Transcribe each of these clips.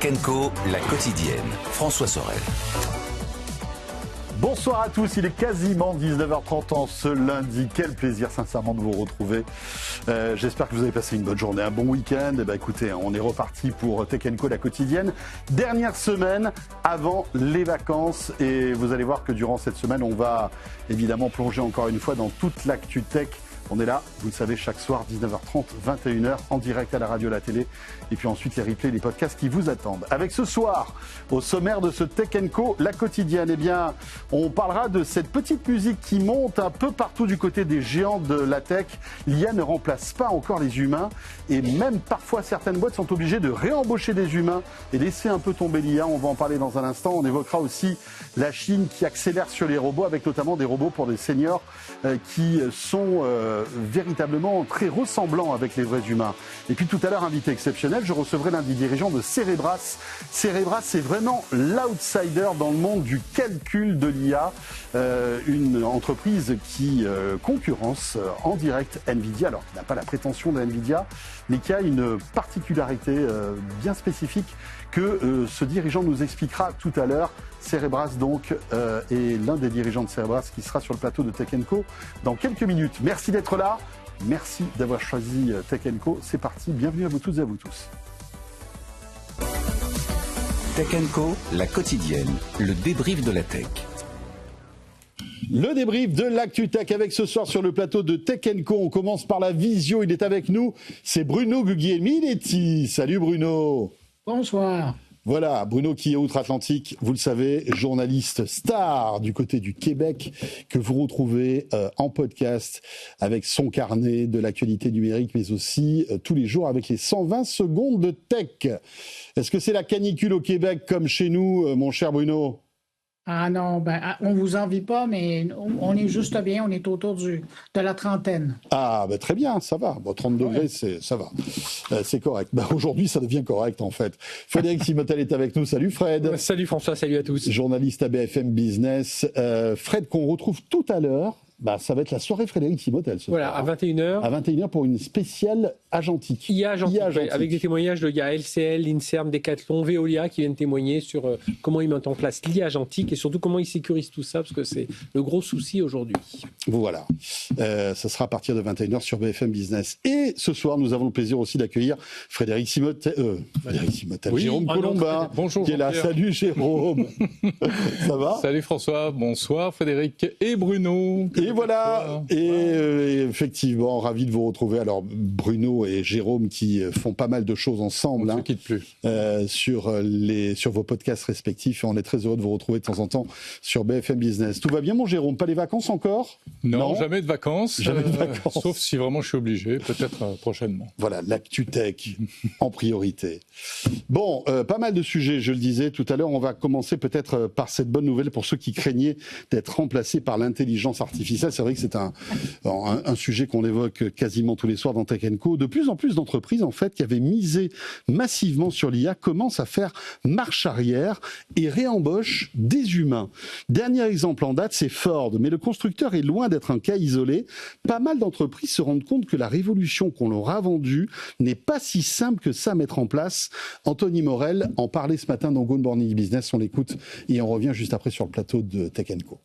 Tech&Co, la quotidienne. François Sorel. Bonsoir à tous, il est quasiment 19h30 en ce lundi. Quel plaisir sincèrement de vous retrouver. J'espère que vous avez passé une bonne journée, un bon week-end. Et écoutez, on est reparti pour Tech&Co, la quotidienne. Dernière semaine avant les vacances. Et vous allez voir que durant cette semaine, on va évidemment plonger encore une fois dans toute l'actu tech. On est là, vous le savez, chaque soir, 19h30, 21h, en direct à la radio, à la télé. Et puis ensuite, les replays, les podcasts qui vous attendent. Avec ce soir, au sommaire de ce Tech&Co, la quotidienne, eh bien, on parlera de cette petite musique qui monte un peu partout du côté des géants de la tech. L'IA ne remplace pas encore les humains. Et même parfois, certaines boîtes sont obligées de réembaucher des humains et laisser un peu tomber l'IA. On va en parler dans un instant. On évoquera aussi la Chine qui accélère sur les robots, avec notamment des robots pour des seniors qui sont véritablement très ressemblants avec les vrais humains. Et puis tout à l'heure, invité exceptionnel, je recevrai l'un des dirigeants de Cerebras. Cerebras, c'est vraiment l'outsider dans le monde du calcul de l'IA, une entreprise qui concurrence en direct Nvidia, alors qui n'a pas la prétention de Nvidia, mais qui a une particularité bien spécifique que ce dirigeant nous expliquera tout à l'heure. Cerebras donc est l'un des dirigeants de Cerebras qui sera sur le plateau de Tech&Co dans quelques minutes. Merci d'être là, merci d'avoir choisi Tech&Co. C'est parti, bienvenue à vous toutes et à vous tous. Tech&Co, la quotidienne, le débrief de la tech. Le débrief de l'actu tech avec ce soir sur le plateau de Tech&Co. On commence par la visio, il est avec nous, c'est Bruno Guglielminetti. Salut Bruno. Bonsoir. Voilà, Bruno qui est outre-Atlantique, vous le savez, journaliste star du côté du Québec, que vous retrouvez en podcast avec son carnet de l'actualité numérique, mais aussi tous les jours avec les 120 secondes de tech. Est-ce que c'est la canicule au Québec comme chez nous, mon cher Bruno ? Ah non, on vous envie pas, mais on est juste bien, on est autour de la trentaine. Ah, très bien, ça va. 30 degrés, ça va. C'est correct. Aujourd'hui, ça devient correct, en fait. Frédéric Simotel est avec nous. Salut Fred. Salut François, salut à tous. Journaliste à BFM Business. Fred, qu'on retrouve tout à l'heure. Ça va être la soirée Frédéric Simotel. Voilà, à 21h. À 21h pour une spéciale agentique. IA agentique. Avec des témoignages de IA LCL, l'Inserm, Decathlon, Veolia qui viennent témoigner sur comment ils mettent en place l'IA agentique et surtout comment ils sécurisent tout ça, parce que c'est le gros souci aujourd'hui. Voilà. Ça sera à partir de 21h sur BFM Business. Et ce soir, nous avons le plaisir aussi d'accueillir Frédéric Simotel, oui, Jérôme Colombin, bonjour, qui est là. Salut Jérôme. Ça va ? Salut François, bonsoir Frédéric et Bruno. Et voilà, effectivement, ravi de vous retrouver. Alors Bruno et Jérôme qui font pas mal de choses ensemble. On ne se quitte plus. Sur vos podcasts respectifs. Et on est très heureux de vous retrouver de temps en temps sur BFM Business. Tout va bien mon Jérôme ? Pas les vacances encore ? Non, jamais de vacances. Jamais de vacances. Sauf si vraiment je suis obligé, peut-être prochainement. Voilà, l'actu tech en priorité. Bon, pas mal de sujets, je le disais tout à l'heure. On va commencer peut-être par cette bonne nouvelle pour ceux qui craignaient d'être remplacés par l'intelligence artificielle. C'est vrai que c'est un sujet qu'on évoque quasiment tous les soirs dans Tech&Co. De plus en plus d'entreprises, en fait, qui avaient misé massivement sur l'IA, commencent à faire marche arrière et réembauchent des humains. Dernier exemple en date, c'est Ford. Mais le constructeur est loin d'être un cas isolé. Pas mal d'entreprises se rendent compte que la révolution qu'on leur a vendue n'est pas si simple que ça à mettre en place. Anthony Morel en parlait ce matin dans Good Morning Business. On l'écoute et on revient juste après sur le plateau de Tech&Co.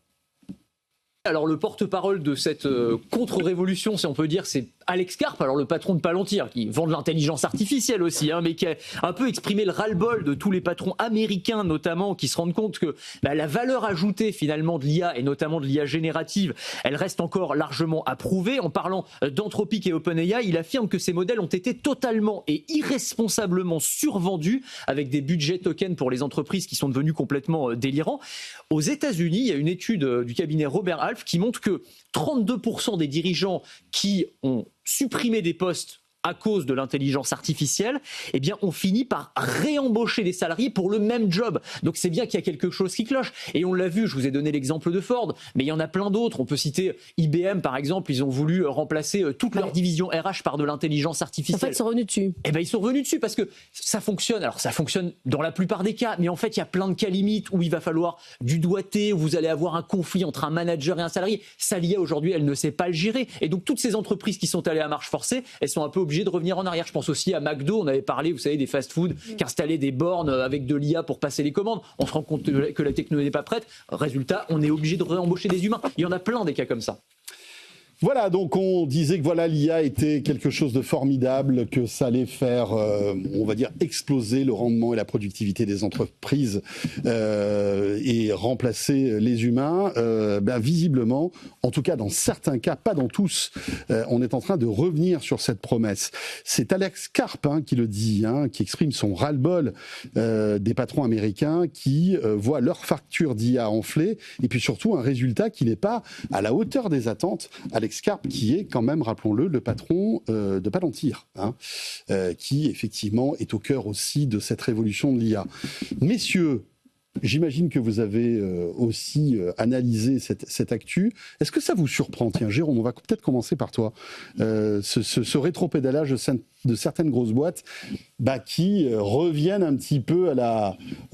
Alors le porte-parole de cette contre-révolution, si on peut dire, c'est Alex Karp, alors le patron de Palantir, qui vend de l'intelligence artificielle aussi, mais qui a un peu exprimé le ras-le-bol de tous les patrons américains notamment, qui se rendent compte que la valeur ajoutée finalement de l'IA, et notamment de l'IA générative, elle reste encore largement à prouver. En parlant d'Anthropic et OpenAI, il affirme que ces modèles ont été totalement et irresponsablement survendus, avec des budgets tokens pour les entreprises qui sont devenus complètement délirants. Aux États-Unis, il y a une étude du cabinet Robert Half qui montre que 32% des dirigeants qui ont supprimé des postes à cause de l'intelligence artificielle, eh bien, on finit par réembaucher des salariés pour le même job. Donc c'est bien qu'il y a quelque chose qui cloche. Et on l'a vu, je vous ai donné l'exemple de Ford, mais il y en a plein d'autres. On peut citer IBM, par exemple. Ils ont voulu remplacer toute leur division RH par de l'intelligence artificielle. En fait, ils sont revenus dessus. Eh bien, ils sont revenus dessus parce que ça fonctionne. Alors, ça fonctionne dans la plupart des cas, mais en fait, il y a plein de cas limites où il va falloir du doigté, où vous allez avoir un conflit entre un manager et un salarié. Ça, l'IA, aujourd'hui, elle ne sait pas le gérer. Et donc, toutes ces entreprises qui sont allées à marche forcée, elles sont un peu obligées obligé de revenir en arrière. Je pense aussi à McDo, on avait parlé, vous savez, des fast-food qui installaient des bornes avec de l'IA pour passer les commandes. On se rend compte que la technologie n'est pas prête. Résultat, on est obligé de réembaucher des humains. Il y en a plein des cas comme ça. Voilà, donc on disait que voilà, l'IA était quelque chose de formidable, que ça allait faire, on va dire, exploser le rendement et la productivité des entreprises et remplacer les humains. Visiblement, en tout cas dans certains cas, pas dans tous, on est en train de revenir sur cette promesse. C'est Alex Karp qui le dit, qui exprime son ras-le-bol des patrons américains qui voient leur facture d'IA enfler et puis surtout un résultat qui n'est pas à la hauteur des attentes. Alex Karp, qui est quand même, rappelons-le, le patron de Palantir, qui effectivement est au cœur aussi de cette révolution de l'IA. Messieurs, j'imagine que vous avez aussi analysé cette actu. Est-ce que ça vous surprend? Tiens, Jérôme, on va peut-être commencer par toi. Ce rétropédalage de certaines grosses boîtes qui reviennent un petit peu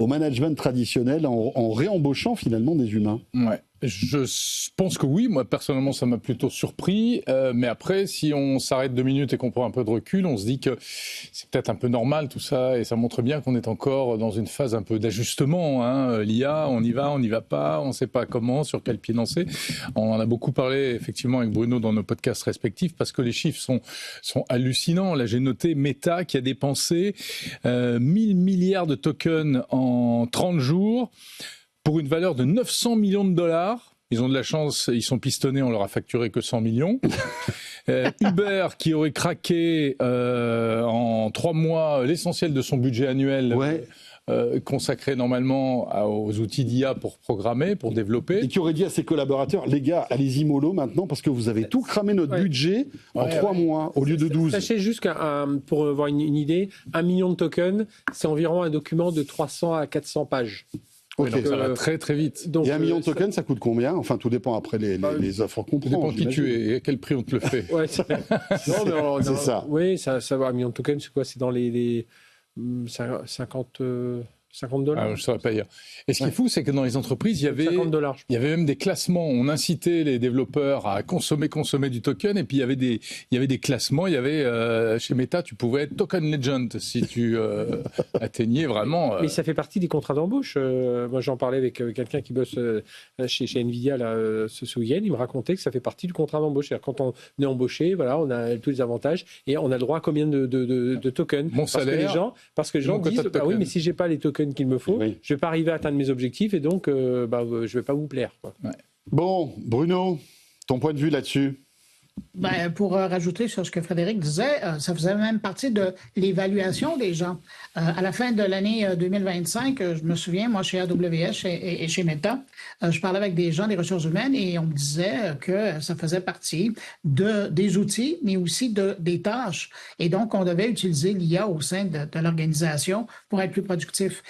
au management traditionnel en réembauchant finalement des humains. Ouais. Je pense que oui, moi personnellement ça m'a plutôt surpris, mais après si on s'arrête 2 minutes et qu'on prend un peu de recul, on se dit que c'est peut-être un peu normal tout ça et ça montre bien qu'on est encore dans une phase un peu d'ajustement. L'IA, on y va pas, on ne sait pas comment, sur quel pied danser. On en a beaucoup parlé effectivement avec Bruno dans nos podcasts respectifs parce que les chiffres sont hallucinants. Là j'ai noté Meta qui a dépensé 1000 milliards de tokens en 30 jours. Pour une valeur de 900 millions de dollars. Ils ont de la chance, ils sont pistonnés, on leur a facturé que 100 millions. Uber qui aurait craqué en 3 mois l'essentiel de son budget annuel. Ouais. Consacré normalement aux outils d'IA pour programmer, pour développer. Et qui aurait dit à ses collaborateurs, les gars, allez-y mollo maintenant parce que vous avez tout cramé notre budget en 3 mois au lieu de 12. Sachez juste pour avoir une idée, 1 million de tokens, c'est environ un document de 300 à 400 pages. Oui, donc ça va très très vite. Donc, et 1 million de tokens, ça coûte combien? Enfin, tout dépend après les offres qu'on prend. Ça dépend qui tu es et à quel prix on te le fait. Ouais, c'est ça. Oui, ça va. 1 million de tokens, c'est quoi? C'est dans les 50 $. Je ne saurais pas dire. Et ce qui est fou, c'est que dans les entreprises, il y avait même des classements. On incitait les développeurs à consommer du token. Et puis, il y avait des classements. Il y avait, chez Meta, tu pouvais être token legend si tu atteignais vraiment. Mais ça fait partie des contrats d'embauche. Moi, j'en parlais avec quelqu'un qui bosse chez Nvidia ce week-end. Il me racontait que ça fait partie du contrat d'embauche. C'est-à-dire, quand on est embauché, voilà, on a tous les avantages et on a le droit à combien de tokens. Mon salaire. Parce que les gens disent, oui, mais si j'ai pas les tokens qu'il me faut, je vais pas arriver à atteindre mes objectifs et donc je vais pas vous plaire. Quoi. Ouais. Bon, Bruno, ton point de vue là-dessus? Pour rajouter sur ce que Frédéric disait, ça faisait même partie de l'évaluation des gens. À la fin de l'année 2025, je me souviens, moi, chez AWS et chez Meta, je parlais avec des gens des ressources humaines et on me disait que ça faisait partie des outils, mais aussi des tâches. Et donc, on devait utiliser l'IA au sein de l'organisation pour être plus productif.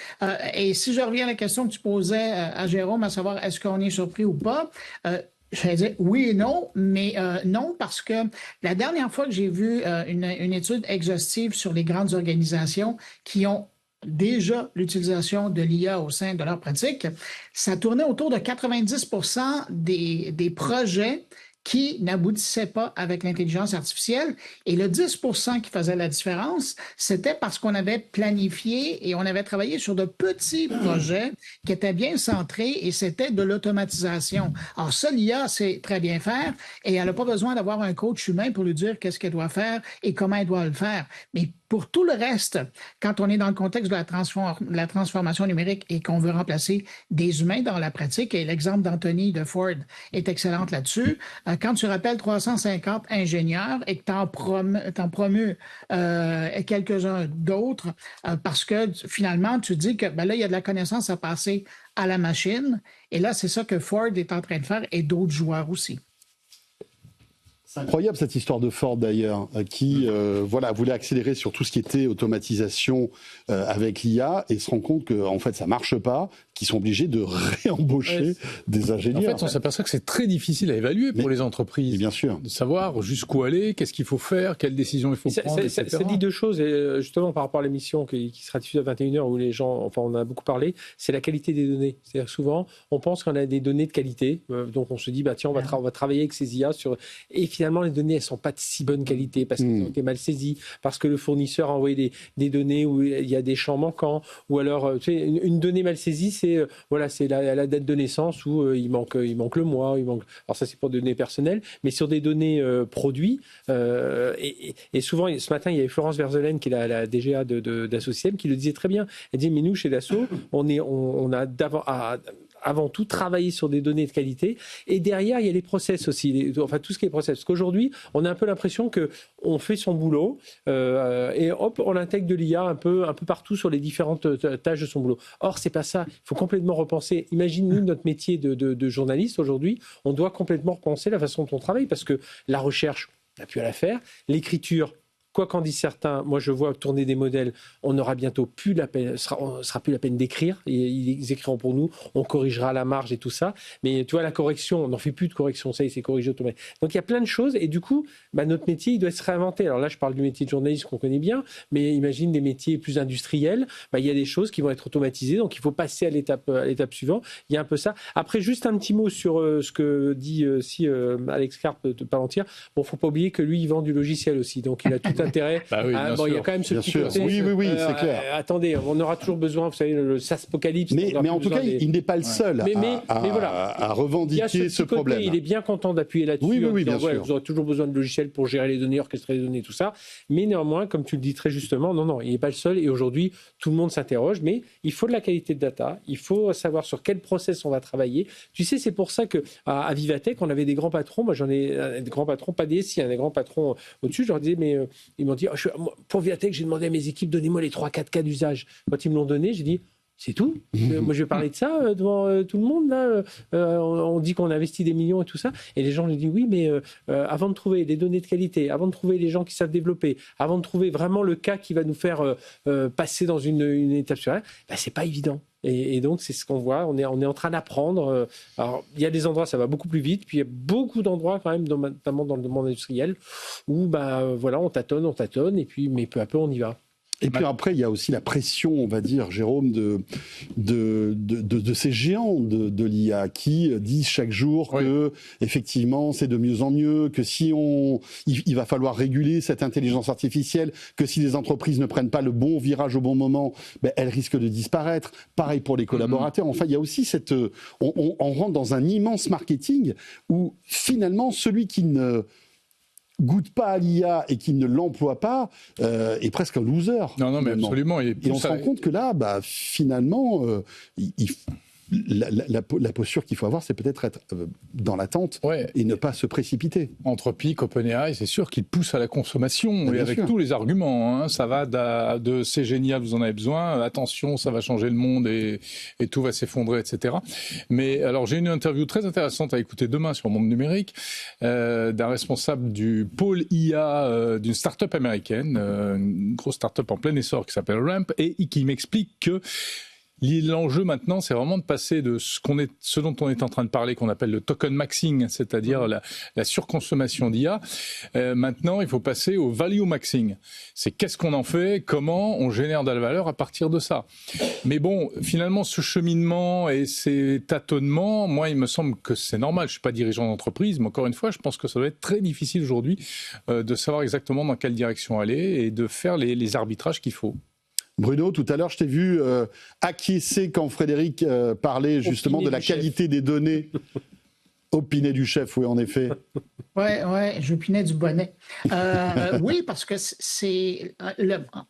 Et si je reviens à la question que tu posais à Jérôme, à savoir est-ce qu'on est surpris ou pas, je vais dire oui et non, mais non, parce que la dernière fois que j'ai vu une étude exhaustive sur les grandes organisations qui ont déjà l'utilisation de l'IA au sein de leur pratique, ça tournait autour de 90% des projets qui n'aboutissaient pas avec l'intelligence artificielle. Et le 10% qui faisait la différence, c'était parce qu'on avait planifié et on avait travaillé sur de petits projets qui étaient bien centrés et c'était de l'automatisation. Alors ça, l'IA sait très bien faire et elle n'a pas besoin d'avoir un coach humain pour lui dire qu'est-ce qu'elle doit faire et comment elle doit le faire. Mais pour tout le reste, quand on est dans le contexte de la transformation numérique et qu'on veut remplacer des humains dans la pratique, et l'exemple d'Anthony de Ford est excellent là-dessus, quand tu rappelles 350 ingénieurs et que tu en promus quelques-uns d'autres, parce que finalement, tu dis que là, il y a de la connaissance à passer à la machine, et là, c'est ça que Ford est en train de faire, et d'autres joueurs aussi. C'est incroyable cette histoire de Ford d'ailleurs, qui voulait accélérer sur tout ce qui était automatisation avec l'IA et se rend compte que en fait ça marche pas. qui sont obligés de réembaucher des ingénieurs. En fait, on s'aperçoit que c'est très difficile à évaluer pour les entreprises. Bien sûr. De savoir jusqu'où aller, qu'est-ce qu'il faut faire, quelles décisions il faut prendre, etc. Ça dit deux choses, et justement par rapport à l'émission qui sera diffusée à 21h, où les gens, enfin on en a beaucoup parlé, c'est la qualité des données. C'est-à-dire souvent, on pense qu'on a des données de qualité, donc on se dit, bah tiens, on va travailler avec ces IA sur... Et finalement, les données, elles sont pas de si bonne qualité, parce qu'elles ont été mal saisies, parce que le fournisseur a envoyé des données où il y a des champs manquants, ou alors, tu sais, une donnée mal saisie, c'est la date de naissance où il manque le mois, alors ça c'est pour des données personnelles, mais sur des données produits, et souvent, ce matin, il y avait Florence Verzelen, qui est la DGA d'Associem, qui le disait très bien. Elle dit, mais nous, chez Dassault, on a avant tout travailler sur des données de qualité, et derrière il y a les process aussi, enfin tout ce qui est process, parce qu'aujourd'hui on a un peu l'impression que on fait son boulot et hop on intègre de l'IA un peu partout sur les différentes tâches de son boulot. Or c'est pas ça, il faut complètement repenser. Imagine nous notre métier de journaliste aujourd'hui, on doit complètement repenser la façon dont on travaille, parce que la recherche on n'a plus à la faire, l'écriture, quoi qu'en disent certains, moi je vois tourner des modèles, on n'aura bientôt plus la peine, sera plus la peine d'écrire, ils écriront pour nous, on corrigera à la marge et tout ça, mais tu vois la correction, on n'en fait plus de correction, ça c'est corrigé automatiquement. Donc il y a plein de choses, et du coup notre métier il doit se réinventer. Alors là je parle du métier de journaliste qu'on connaît bien, mais imagine des métiers plus industriels, il y a des choses qui vont être automatisées, donc il faut passer à l'étape suivante, il y a un peu ça. Après juste un petit mot sur ce que dit Alex Karp de Palantir, bon faut pas oublier que lui il vend du logiciel aussi, donc il a tout intérêt. Bah oui, il y a quand même ce petit côté. Oui, c'est clair. Attendez, on aura toujours besoin, vous savez, le SaaSpocalypse. Mais en tout cas, il n'est pas le seul à revendiquer ce problème. Il est bien content d'appuyer là-dessus. Oui, bien sûr. Vous aurez toujours besoin de logiciels pour gérer les données, orchestrer les données, tout ça. Mais néanmoins, comme tu le dis très justement, non, il n'est pas le seul. Et aujourd'hui, tout le monde s'interroge. Mais il faut de la qualité de data. Il faut savoir sur quel process on va travailler. Tu sais, c'est pour ça qu'à Vivatech, on avait des grands patrons. Moi, j'en ai des grands patrons, pas des SI, des grands patrons au-dessus. Je leur disais, mais ils m'ont dit, pour Vivatech, j'ai demandé à mes équipes, donnez-moi les 3-4 cas d'usage. Quand ils me l'ont donné, j'ai dit, c'est tout. Moi, je vais parler de ça devant tout le monde. Là, on dit qu'on investit des millions et tout ça. Et les gens lui disent, oui, mais avant de trouver des données de qualité, avant de trouver les gens qui savent développer, avant de trouver vraiment le cas qui va nous faire passer dans une étape sur elle, c'est pas évident. Et donc, c'est ce qu'on voit. On est en train d'apprendre. Alors, il y a des endroits, ça va beaucoup plus vite. Puis, il y a beaucoup d'endroits, quand même, notamment dans le monde industriel, où, on tâtonne. Et puis, mais peu à peu, on y va. Et puis après, il y a aussi la pression, on va dire, Jérôme, de ces géants de l'IA qui disent chaque jour que, effectivement, c'est de mieux en mieux, que il va falloir réguler cette intelligence artificielle, que si les entreprises ne prennent pas le bon virage au bon moment, elles risquent de disparaître. Pareil pour les collaborateurs. Enfin, il y a aussi on rentre dans un immense marketing où, finalement, celui qui ne goûte pas à l'IA et qui ne l'emploie pas est presque un loser. Non, mais absolument. Et on se rend compte que là, finalement, la posture qu'il faut avoir, c'est peut-être être dans l'attente et ne pas se précipiter. Anthropic, OpenAI, c'est sûr qu'ils poussent à la consommation, et avec tous les arguments. Hein, ça va de c'est génial, vous en avez besoin, attention, ça va changer le monde et tout va s'effondrer, etc. Mais alors, j'ai une interview très intéressante à écouter demain sur Monde Numérique d'un responsable du pôle IA d'une start-up américaine, une grosse start-up en plein essor qui s'appelle Ramp, et qui m'explique que l'enjeu maintenant, c'est vraiment de passer de ce dont on est en train de parler, qu'on appelle le token maxing, c'est-à-dire la surconsommation d'IA. Maintenant, il faut passer au value maxing. C'est qu'est-ce qu'on en fait, comment on génère de la valeur à partir de ça. Mais bon, finalement, ce cheminement et ces tâtonnements, moi, il me semble que c'est normal. Je suis pas dirigeant d'entreprise, mais encore une fois, je pense que ça doit être très difficile aujourd'hui de savoir exactement dans quelle direction aller et de faire les arbitrages qu'il faut. Bruno, tout à l'heure, je t'ai vu acquiescer quand Frédéric parlait justement de la qualité des données. Opiné du chef, oui, en effet. Ouais, j'opinais du bonnet. Oui, parce que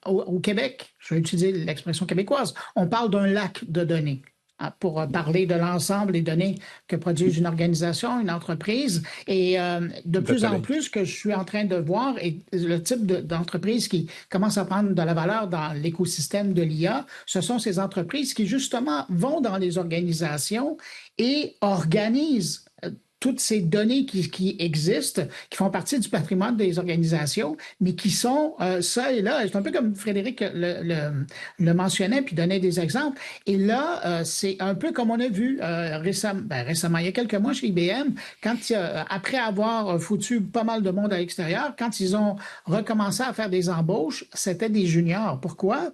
au Québec, je vais utiliser l'expression québécoise, on parle d'un lac de données. Pour parler de l'ensemble des données que produit une organisation, une entreprise. Et de plus en plus, que je suis en train de voir, et le type d'entreprise qui commence à prendre de la valeur dans l'écosystème de l'IA, ce sont ces entreprises qui, justement, vont dans les organisations et organisent toutes ces données qui existent, qui font partie du patrimoine des organisations, mais qui sont ça et là. C'est un peu comme Frédéric le mentionnait, puis donnait des exemples. Et là, c'est un peu comme on a vu récemment, il y a quelques mois chez IBM, après avoir foutu pas mal de monde à l'extérieur, quand ils ont recommencé à faire des embauches, c'était des juniors. Pourquoi?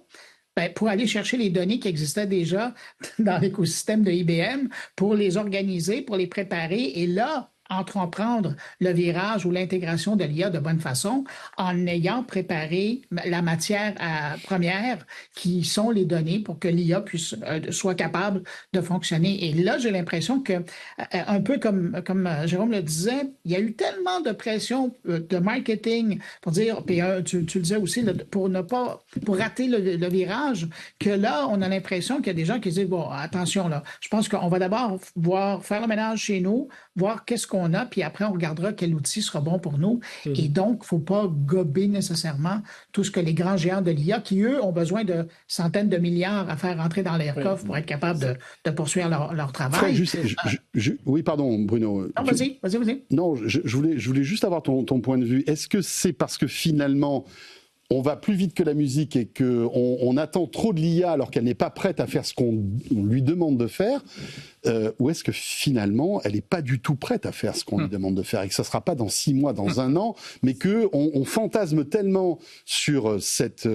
Pour aller chercher les données qui existaient déjà dans l'écosystème de IBM, pour les organiser, pour les préparer, et là, entreprendre le virage ou l'intégration de l'IA de bonne façon en ayant préparé la matière première qui sont les données pour que l'IA soit capable de fonctionner. Et là, j'ai l'impression que, un peu comme Jérôme le disait, il y a eu tellement de pression de marketing pour dire, puis tu le disais aussi, pour rater le virage, que là, on a l'impression qu'il y a des gens qui disent, bon, attention là, je pense qu'on va d'abord faire le ménage chez nous, voir qu'est-ce qu'on a, puis après, on regardera quel outil sera bon pour nous. Et donc, il ne faut pas gober nécessairement tout ce que les grands géants de l'IA, qui, eux, ont besoin de centaines de milliards à faire rentrer dans leurs coffres pour être capables de poursuivre leur travail. Oui, pardon, Bruno. Non, vas-y. Non, je voulais juste avoir ton point de vue. Est-ce que c'est parce que finalement, on va plus vite que la musique et qu'on attend trop de l'IA alors qu'elle n'est pas prête à faire ce qu'on lui demande de faire, ou est-ce que finalement elle n'est pas du tout prête à faire ce qu'on lui demande de faire et que ça ne sera pas dans 6 mois, dans 1 an, mais qu'on fantasme tellement sur cette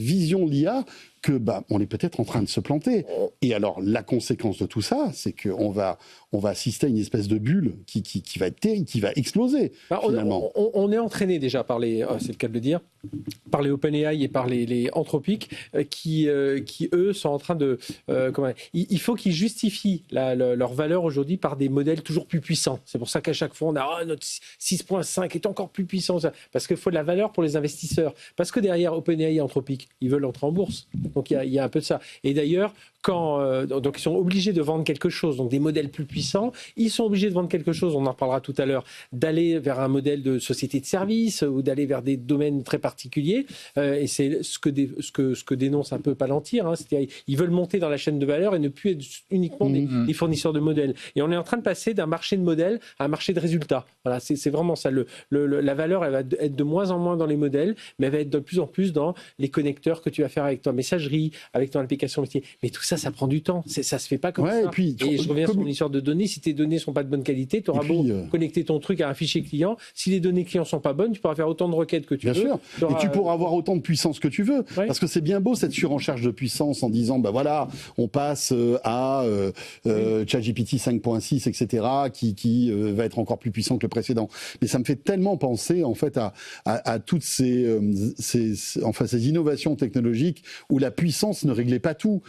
vision de l'IA que on est peut-être en train de se planter. Et alors la conséquence de tout ça, c'est qu'on va assister à une espèce de bulle qui va être terrible, qui va exploser. Finalement. On est entraîné déjà par c'est le cas de le dire, par les OpenAI et par les Anthropic qui eux sont en train de il faut qu'ils justifient leur valeur aujourd'hui par des modèles toujours plus puissants. C'est pour ça qu'à chaque fois on a notre 6.5 est encore plus puissant, parce qu'il faut de la valeur pour les investisseurs, parce que derrière OpenAI et Anthropic, ils veulent entrer en bourse. Donc il y a un peu de ça. Et d'ailleurs, donc ils sont obligés de vendre quelque chose, donc des modèles plus puissants, ils sont obligés de vendre quelque chose, on en reparlera tout à l'heure, d'aller vers un modèle de société de service ou d'aller vers des domaines très particuliers, et c'est ce que dénonce un peu Palantir, c'est-à-dire ils veulent monter dans la chaîne de valeur et ne plus être uniquement des fournisseurs de modèles. Et on est en train de passer d'un marché de modèles à un marché de résultats. Voilà, c'est vraiment ça. La valeur, elle va être de moins en moins dans les modèles, mais elle va être de plus en plus dans les connecteurs que tu vas faire avec ta messagerie, avec ton application métier. Mais tout ça prend du temps. Ça se fait pas comme ça. Et je reviens sur mon histoire de données. Si tes données sont pas de bonne qualité, tu auras beau connecter ton truc à un fichier client. Si les données clients sont pas bonnes, tu pourras faire autant de requêtes que tu veux. Bien sûr. Et tu pourras avoir autant de puissance que tu veux. Ouais. Parce que c'est bien beau cette surenchère de puissance en disant, voilà, on passe à ChatGPT 5.6, etc., qui va être encore plus puissant que le précédent. Mais ça me fait tellement penser, en fait, à toutes ces innovations technologiques où la puissance ne réglait pas tout.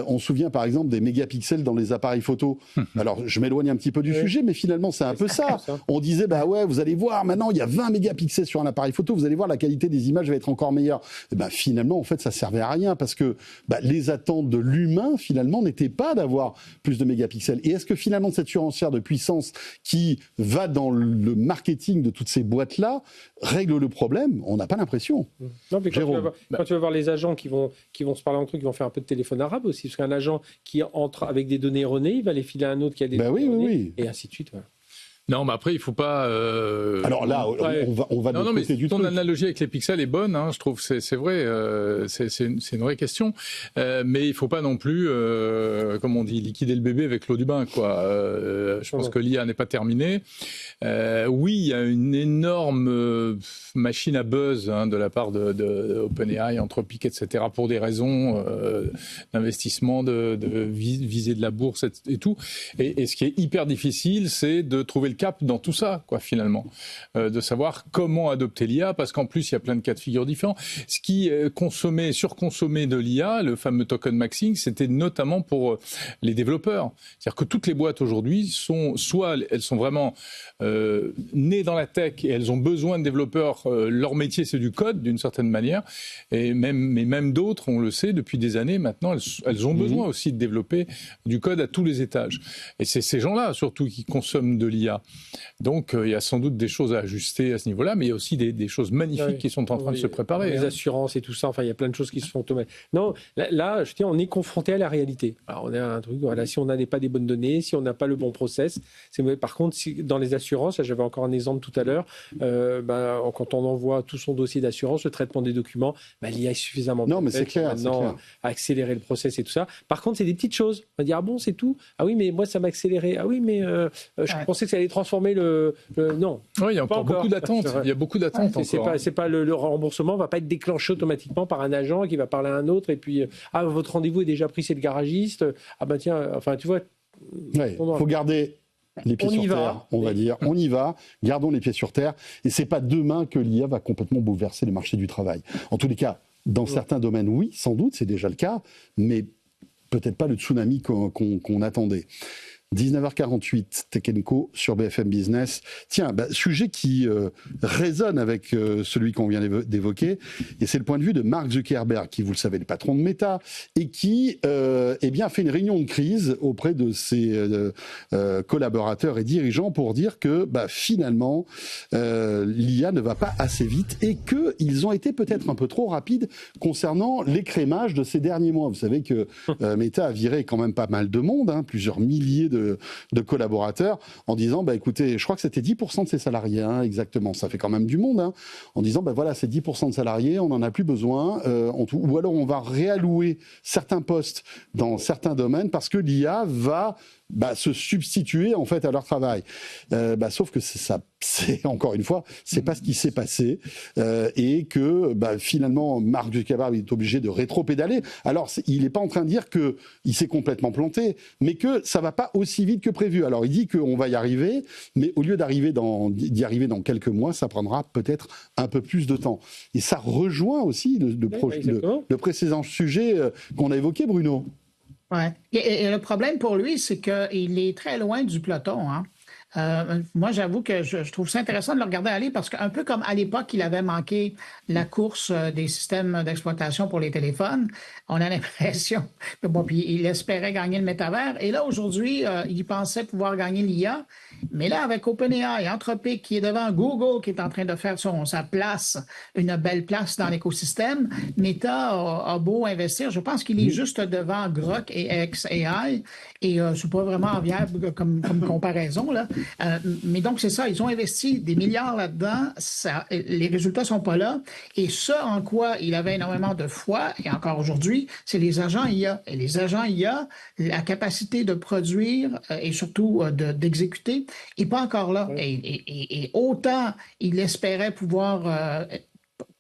On se souvient par exemple des mégapixels dans les appareils photo. Alors je m'éloigne un petit peu du sujet, mais finalement c'est un peu ça. On disait vous allez voir, maintenant il y a 20 mégapixels sur un appareil photo, vous allez voir la qualité des images va être encore meilleure. Et finalement en fait ça servait à rien parce que les attentes de l'humain finalement n'étaient pas d'avoir plus de mégapixels. Et est-ce que finalement cette surenchère de puissance qui va dans le marketing de toutes ces boîtes là règle le problème? On n'a pas l'impression. Non, mais quand tu vas voir les agents qui vont se parler entre eux, qui vont faire un peu de téléphone arabe aussi, parce qu'un agent qui entre avec des données erronées, il va les filer à un autre qui a des données erronées, et ainsi de suite. Voilà. Non, mais après, il faut pas... Alors là, on va de côté du truc. Ton analogie avec les pixels est bonne, je trouve, c'est vrai, c'est une vraie question. Mais il faut pas non plus, comme on dit, liquider le bébé avec l'eau du bain, quoi. Je pense que l'IA n'est pas terminée. Oui, il y a une énorme machine à buzz de la part de OpenAI, Anthropic, etc., pour des raisons d'investissement, de visée de la bourse et tout. Et ce qui est hyper difficile, c'est de trouver le cap dans tout ça, quoi, finalement, de savoir comment adopter l'IA, parce qu'en plus il y a plein de cas de figure différents. Ce qui surconsommé de l'IA, le fameux token maxing, c'était notamment pour les développeurs. C'est-à-dire que toutes les boîtes aujourd'hui elles sont vraiment nées dans la tech et elles ont besoin de développeurs. Leur métier, c'est du code, d'une certaine manière. Mais même d'autres, on le sait, depuis des années maintenant, elles ont besoin aussi de développer du code à tous les étages. Et c'est ces gens-là, surtout, qui consomment de l'IA. Donc, il y a sans doute des choses à ajuster à ce niveau-là, mais il y a aussi des choses magnifiques qui sont en train de se préparer. Les assurances et tout ça, enfin, il y a plein de choses qui se font automatiquement. Non, là, je dis, on est confronté à la réalité. Alors, on a un truc, voilà, si on n'a pas des bonnes données, si on n'a pas le bon process, c'est mauvais. Par contre, dans les assurances, là, j'avais encore un exemple tout à l'heure, quand on envoie tout son dossier d'assurance, le traitement des documents, l'IA est suffisamment non, mais c'est clair, maintenant à accélérer le process et tout ça. Par contre, c'est des petites choses. On va dire, ah bon, c'est tout? Ah oui, mais moi, ça m'a accéléré. Ah oui, mais je pensais que ça allait transformer le... Non. Oui, il y a encore beaucoup d'attentes. Il y a beaucoup d'attentes encore. C'est pas le remboursement va pas être déclenché automatiquement par un agent qui va parler à un autre et puis votre rendez-vous est déjà pris, c'est le garagiste. Ah ben tiens, enfin tu vois. Il faut garder les pieds sur terre, on va dire. On y va, gardons les pieds sur terre. Et c'est pas demain que l'IA va complètement bouleverser le marché du travail. En tous les cas, dans certains domaines, oui, sans doute, c'est déjà le cas, mais peut-être pas le tsunami qu'on attendait. 19h48, Tech & Co sur BFM Business. Tiens, sujet qui résonne avec celui qu'on vient d'évoquer, et c'est le point de vue de Mark Zuckerberg, qui, vous le savez, est le patron de Meta, et qui fait une réunion de crise auprès de ses collaborateurs et dirigeants pour dire que finalement, l'IA ne va pas assez vite et qu'ils ont été peut-être un peu trop rapides concernant l'écrémage de ces derniers mois. Vous savez que Meta a viré quand même pas mal de monde, plusieurs milliers de collaborateurs, en disant écoutez, je crois que c'était 10% de ses salariés, exactement, ça fait quand même du monde, en disant voilà, c'est 10% de salariés, on n'en a plus besoin, ou alors on va réallouer certains postes dans certains domaines parce que l'IA va se substituer en fait à leur travail. Sauf que c'est encore une fois, c'est pas ce qui s'est passé et que finalement Mark Zuckerberg est obligé de rétro-pédaler. Alors il n'est pas en train de dire que il s'est complètement planté, mais que ça va pas aussi vite que prévu. Alors il dit qu'on va y arriver, mais au lieu d'y arriver dans quelques mois, ça prendra peut-être un peu plus de temps. Et ça rejoint aussi le précédent sujet qu'on a évoqué, Bruno. Ouais. Et le problème pour lui, c'est qu'il est très loin du peloton. Moi, j'avoue que je trouve ça intéressant de le regarder aller parce qu'un peu comme à l'époque, il avait manqué la course des systèmes d'exploitation pour les téléphones, on a l'impression que puis il espérait gagner le métavers. Et là, aujourd'hui, il pensait pouvoir gagner l'IA. Mais là, avec OpenAI, Anthropic qui est devant Google, qui est en train de faire sa place, une belle place dans l'écosystème, Meta a beau investir. Je pense qu'il est juste devant Grok et xAI. Et c'est pas vraiment viable comme comparaison, là. Mais donc, c'est ça. Ils ont investi des milliards là-dedans. Les résultats sont pas là. Et ce en quoi il avait énormément de foi, et encore aujourd'hui, c'est les agents IA. Et les agents IA, la capacité de produire et surtout d'exécuter, n'est pas encore là. Et autant il espérait pouvoir...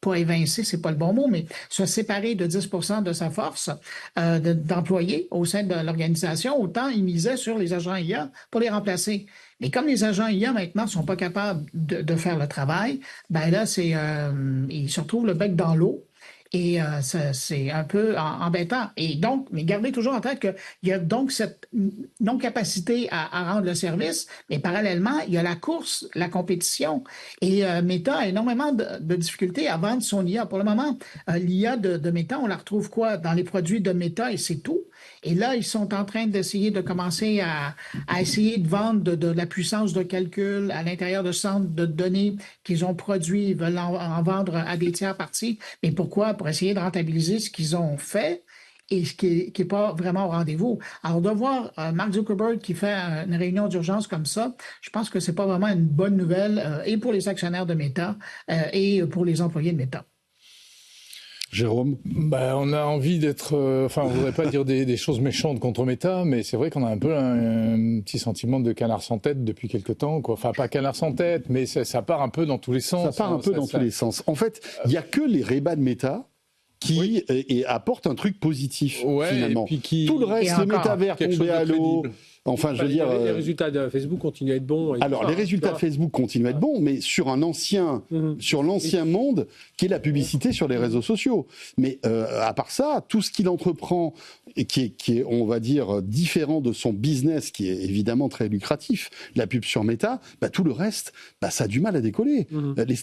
pas évincer, c'est pas le bon mot, mais se séparer de 10% de sa force d'employés au sein de l'organisation, autant il misait sur les agents IA pour les remplacer. Mais comme les agents IA maintenant sont pas capables de faire le travail, là ils se retrouvent le bec dans l'eau. Et c'est un peu embêtant. Et donc, mais gardez toujours en tête qu'il y a donc cette non-capacité à rendre le service, mais parallèlement, il y a la course, la compétition. Et Meta a énormément de difficultés à vendre son IA. Pour le moment, l'IA de Meta, on la retrouve dans les produits de Meta et c'est tout. Et là, ils sont en train d'essayer de commencer à essayer de vendre de la puissance de calcul à l'intérieur de centres de données qu'ils ont produits. Ils veulent en vendre à des tiers parties. Mais pourquoi? Pour essayer de rentabiliser ce qu'ils ont fait et ce qui n'est pas vraiment au rendez-vous. Alors, de voir Mark Zuckerberg qui fait une réunion d'urgence comme ça, je pense que ce n'est pas vraiment une bonne nouvelle et pour les actionnaires de Meta et pour les employés de Meta. Jérôme? On a envie d'être... on ne voudrait pas dire des choses méchantes contre Meta, mais c'est vrai qu'on a un peu un petit sentiment de canard sans tête depuis quelque temps, quoi. Enfin, pas canard sans tête, mais ça part un peu dans tous les sens. Ça part un peu dans tous les sens. En fait, il n'y a que les rébats de Meta qui apportent un truc positif, finalement. Tout le reste, le métavers tombé à l'eau... Enfin, je veux dire... Les résultats de Facebook continuent à être bons. Alors, les résultats de Facebook continuent à être bons, mais sur sur l'ancien monde, qui est la publicité sur les réseaux sociaux. Mais à part ça, tout ce qu'il entreprend, et qui est, on va dire, différent de son business, qui est évidemment très lucratif, la pub sur Meta, tout le reste, ça a du mal à décoller.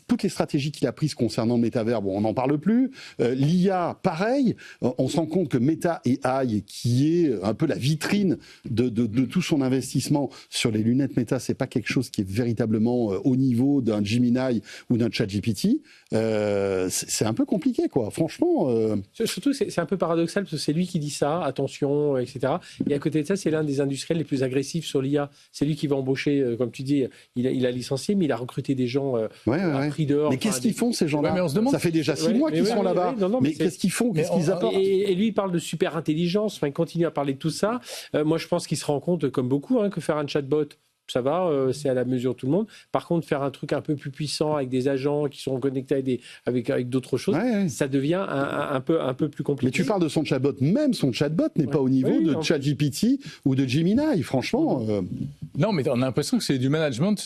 Toutes les stratégies qu'il a prises concernant le métavers, on n'en parle plus. L'IA, pareil. On se rend compte que Meta AI, qui est un peu la vitrine de tout son investissement sur les lunettes Meta, c'est pas quelque chose qui est véritablement au niveau d'un Gemini ou d'un ChatGPT. C'est un peu compliqué, quoi. Franchement. Surtout, c'est un peu paradoxal parce que c'est lui qui dit ça, attention, etc. Et à côté de ça, c'est l'un des industriels les plus agressifs sur l'IA. C'est lui qui va embaucher, comme tu dis, il a licencié, mais il a recruté des gens à prix dehors. Mais qu'est-ce qu'ils font, ces gens-là? Mais on se demande, ça fait déjà 6 mois qu'ils sont là-bas. Mais qu'est-ce qu'ils font? Qu'est-ce qu'ils apportent? Et lui, il parle de super intelligence. Enfin, il continue à parler de tout ça. Moi, je pense qu'il se rend compte, comme beaucoup, que faire un chatbot, ça va, c'est à la mesure de tout le monde. Par contre, faire un truc un peu plus puissant avec des agents qui sont connectés avec d'autres choses, ça devient un peu plus compliqué. Mais tu parles de son chatbot. Même son chatbot n'est pas au niveau de ChatGPT ou de Gemini, franchement. Non, mais on a l'impression que c'est du management,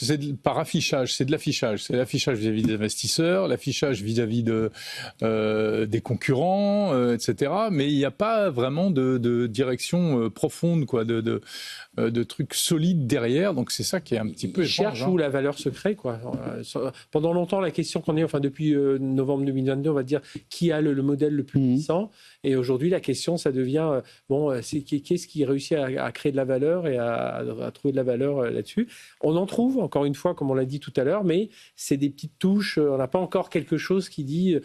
par affichage. C'est de l'affichage. C'est l'affichage vis-à-vis des investisseurs, l'affichage vis-à-vis des concurrents, etc. Mais il n'y a pas vraiment de direction profonde, quoi, de trucs solides derrière. Donc c'est ça qui est un petit peu étrange. Cherche où la valeur se crée, quoi. Pendant longtemps, la question qu'on est, depuis novembre 2022, on va dire qui a le modèle le plus puissant. Et aujourd'hui, la question, ça devient c'est qu'est-ce qui réussit à créer de la valeur et à trouver de la valeur là-dessus. On en trouve, encore une fois, comme on l'a dit tout à l'heure, mais c'est des petites touches. On n'a pas encore quelque chose qui dit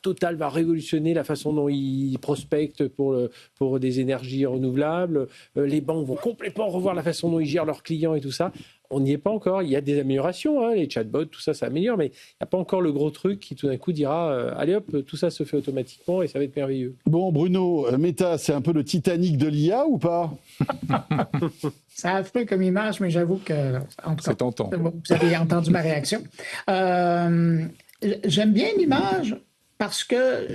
Total va révolutionner la façon dont il prospecte pour des énergies renouvelables. Les banques vont complètement revoir la façon dont ils gèrent leurs clients et tout ça. On n'y est pas encore. Il y a des améliorations, les chatbots, tout ça, ça améliore, mais il n'y a pas encore le gros truc qui tout d'un coup dira allez hop, tout ça se fait automatiquement et ça va être merveilleux. Bon, Bruno, Meta, c'est un peu le Titanic de l'IA ou pas? Ça a fait comme image, mais j'avoue que en tout cas, c'est tentant. Vous avez entendu ma réaction. J'aime bien l'image parce que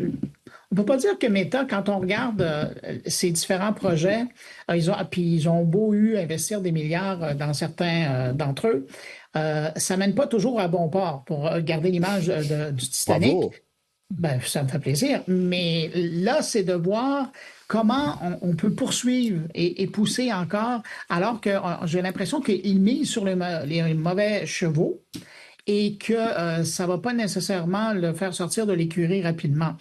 on ne peut pas dire que Meta, quand on regarde ces différents projets, ils ont beau investir des milliards dans certains d'entre eux, ça ne mène pas toujours à bon port. Pour garder l'image du Titanic, ça me fait plaisir. Mais là, c'est de voir comment on peut poursuivre et pousser encore, alors que j'ai l'impression qu'ils misent sur les mauvais chevaux. Et que ça ne va pas nécessairement le faire sortir de l'écurie rapidement.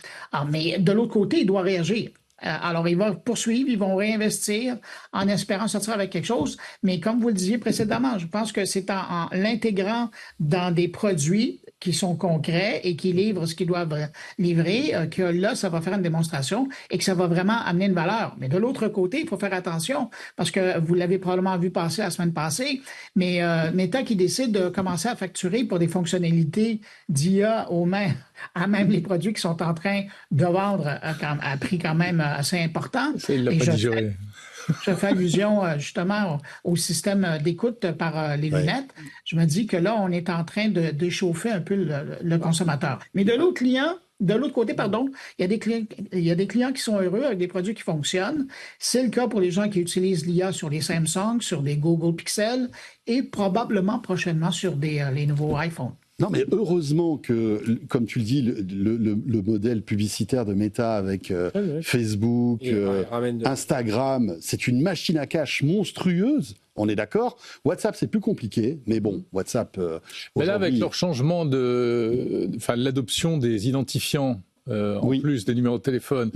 Mais de l'autre côté, il doit réagir. Alors, il va poursuivre, ils vont réinvestir en espérant sortir avec quelque chose. Mais comme vous le disiez précédemment, je pense que c'est en l'intégrant dans des produits qui sont concrets et qui livrent ce qu'ils doivent livrer, que là, ça va faire une démonstration et que ça va vraiment amener une valeur. Mais de l'autre côté, il faut faire attention parce que vous l'avez probablement vu passer la semaine passée, mais Meta qui décide de commencer à facturer pour des fonctionnalités d'IA à même les produits qui sont en train de vendre à prix quand même assez important. Il l'a pas digéré. Je fais allusion justement au système d'écoute par les lunettes. Je me dis que là, on est en train de d'échauffer un peu le consommateur. Mais de l'autre côté, il y a des clients qui sont heureux avec des produits qui fonctionnent. C'est le cas pour les gens qui utilisent l'IA sur les Samsung, sur des Google Pixel et probablement prochainement sur les nouveaux iPhones. Non, mais heureusement que, comme tu le dis, le modèle publicitaire de Meta avec Facebook, Instagram, c'est une machine à cash monstrueuse. On est d'accord. WhatsApp, c'est plus compliqué, mais bon, WhatsApp. Mais là, avec leur changement l'adoption des identifiants. En plus des numéros de téléphone,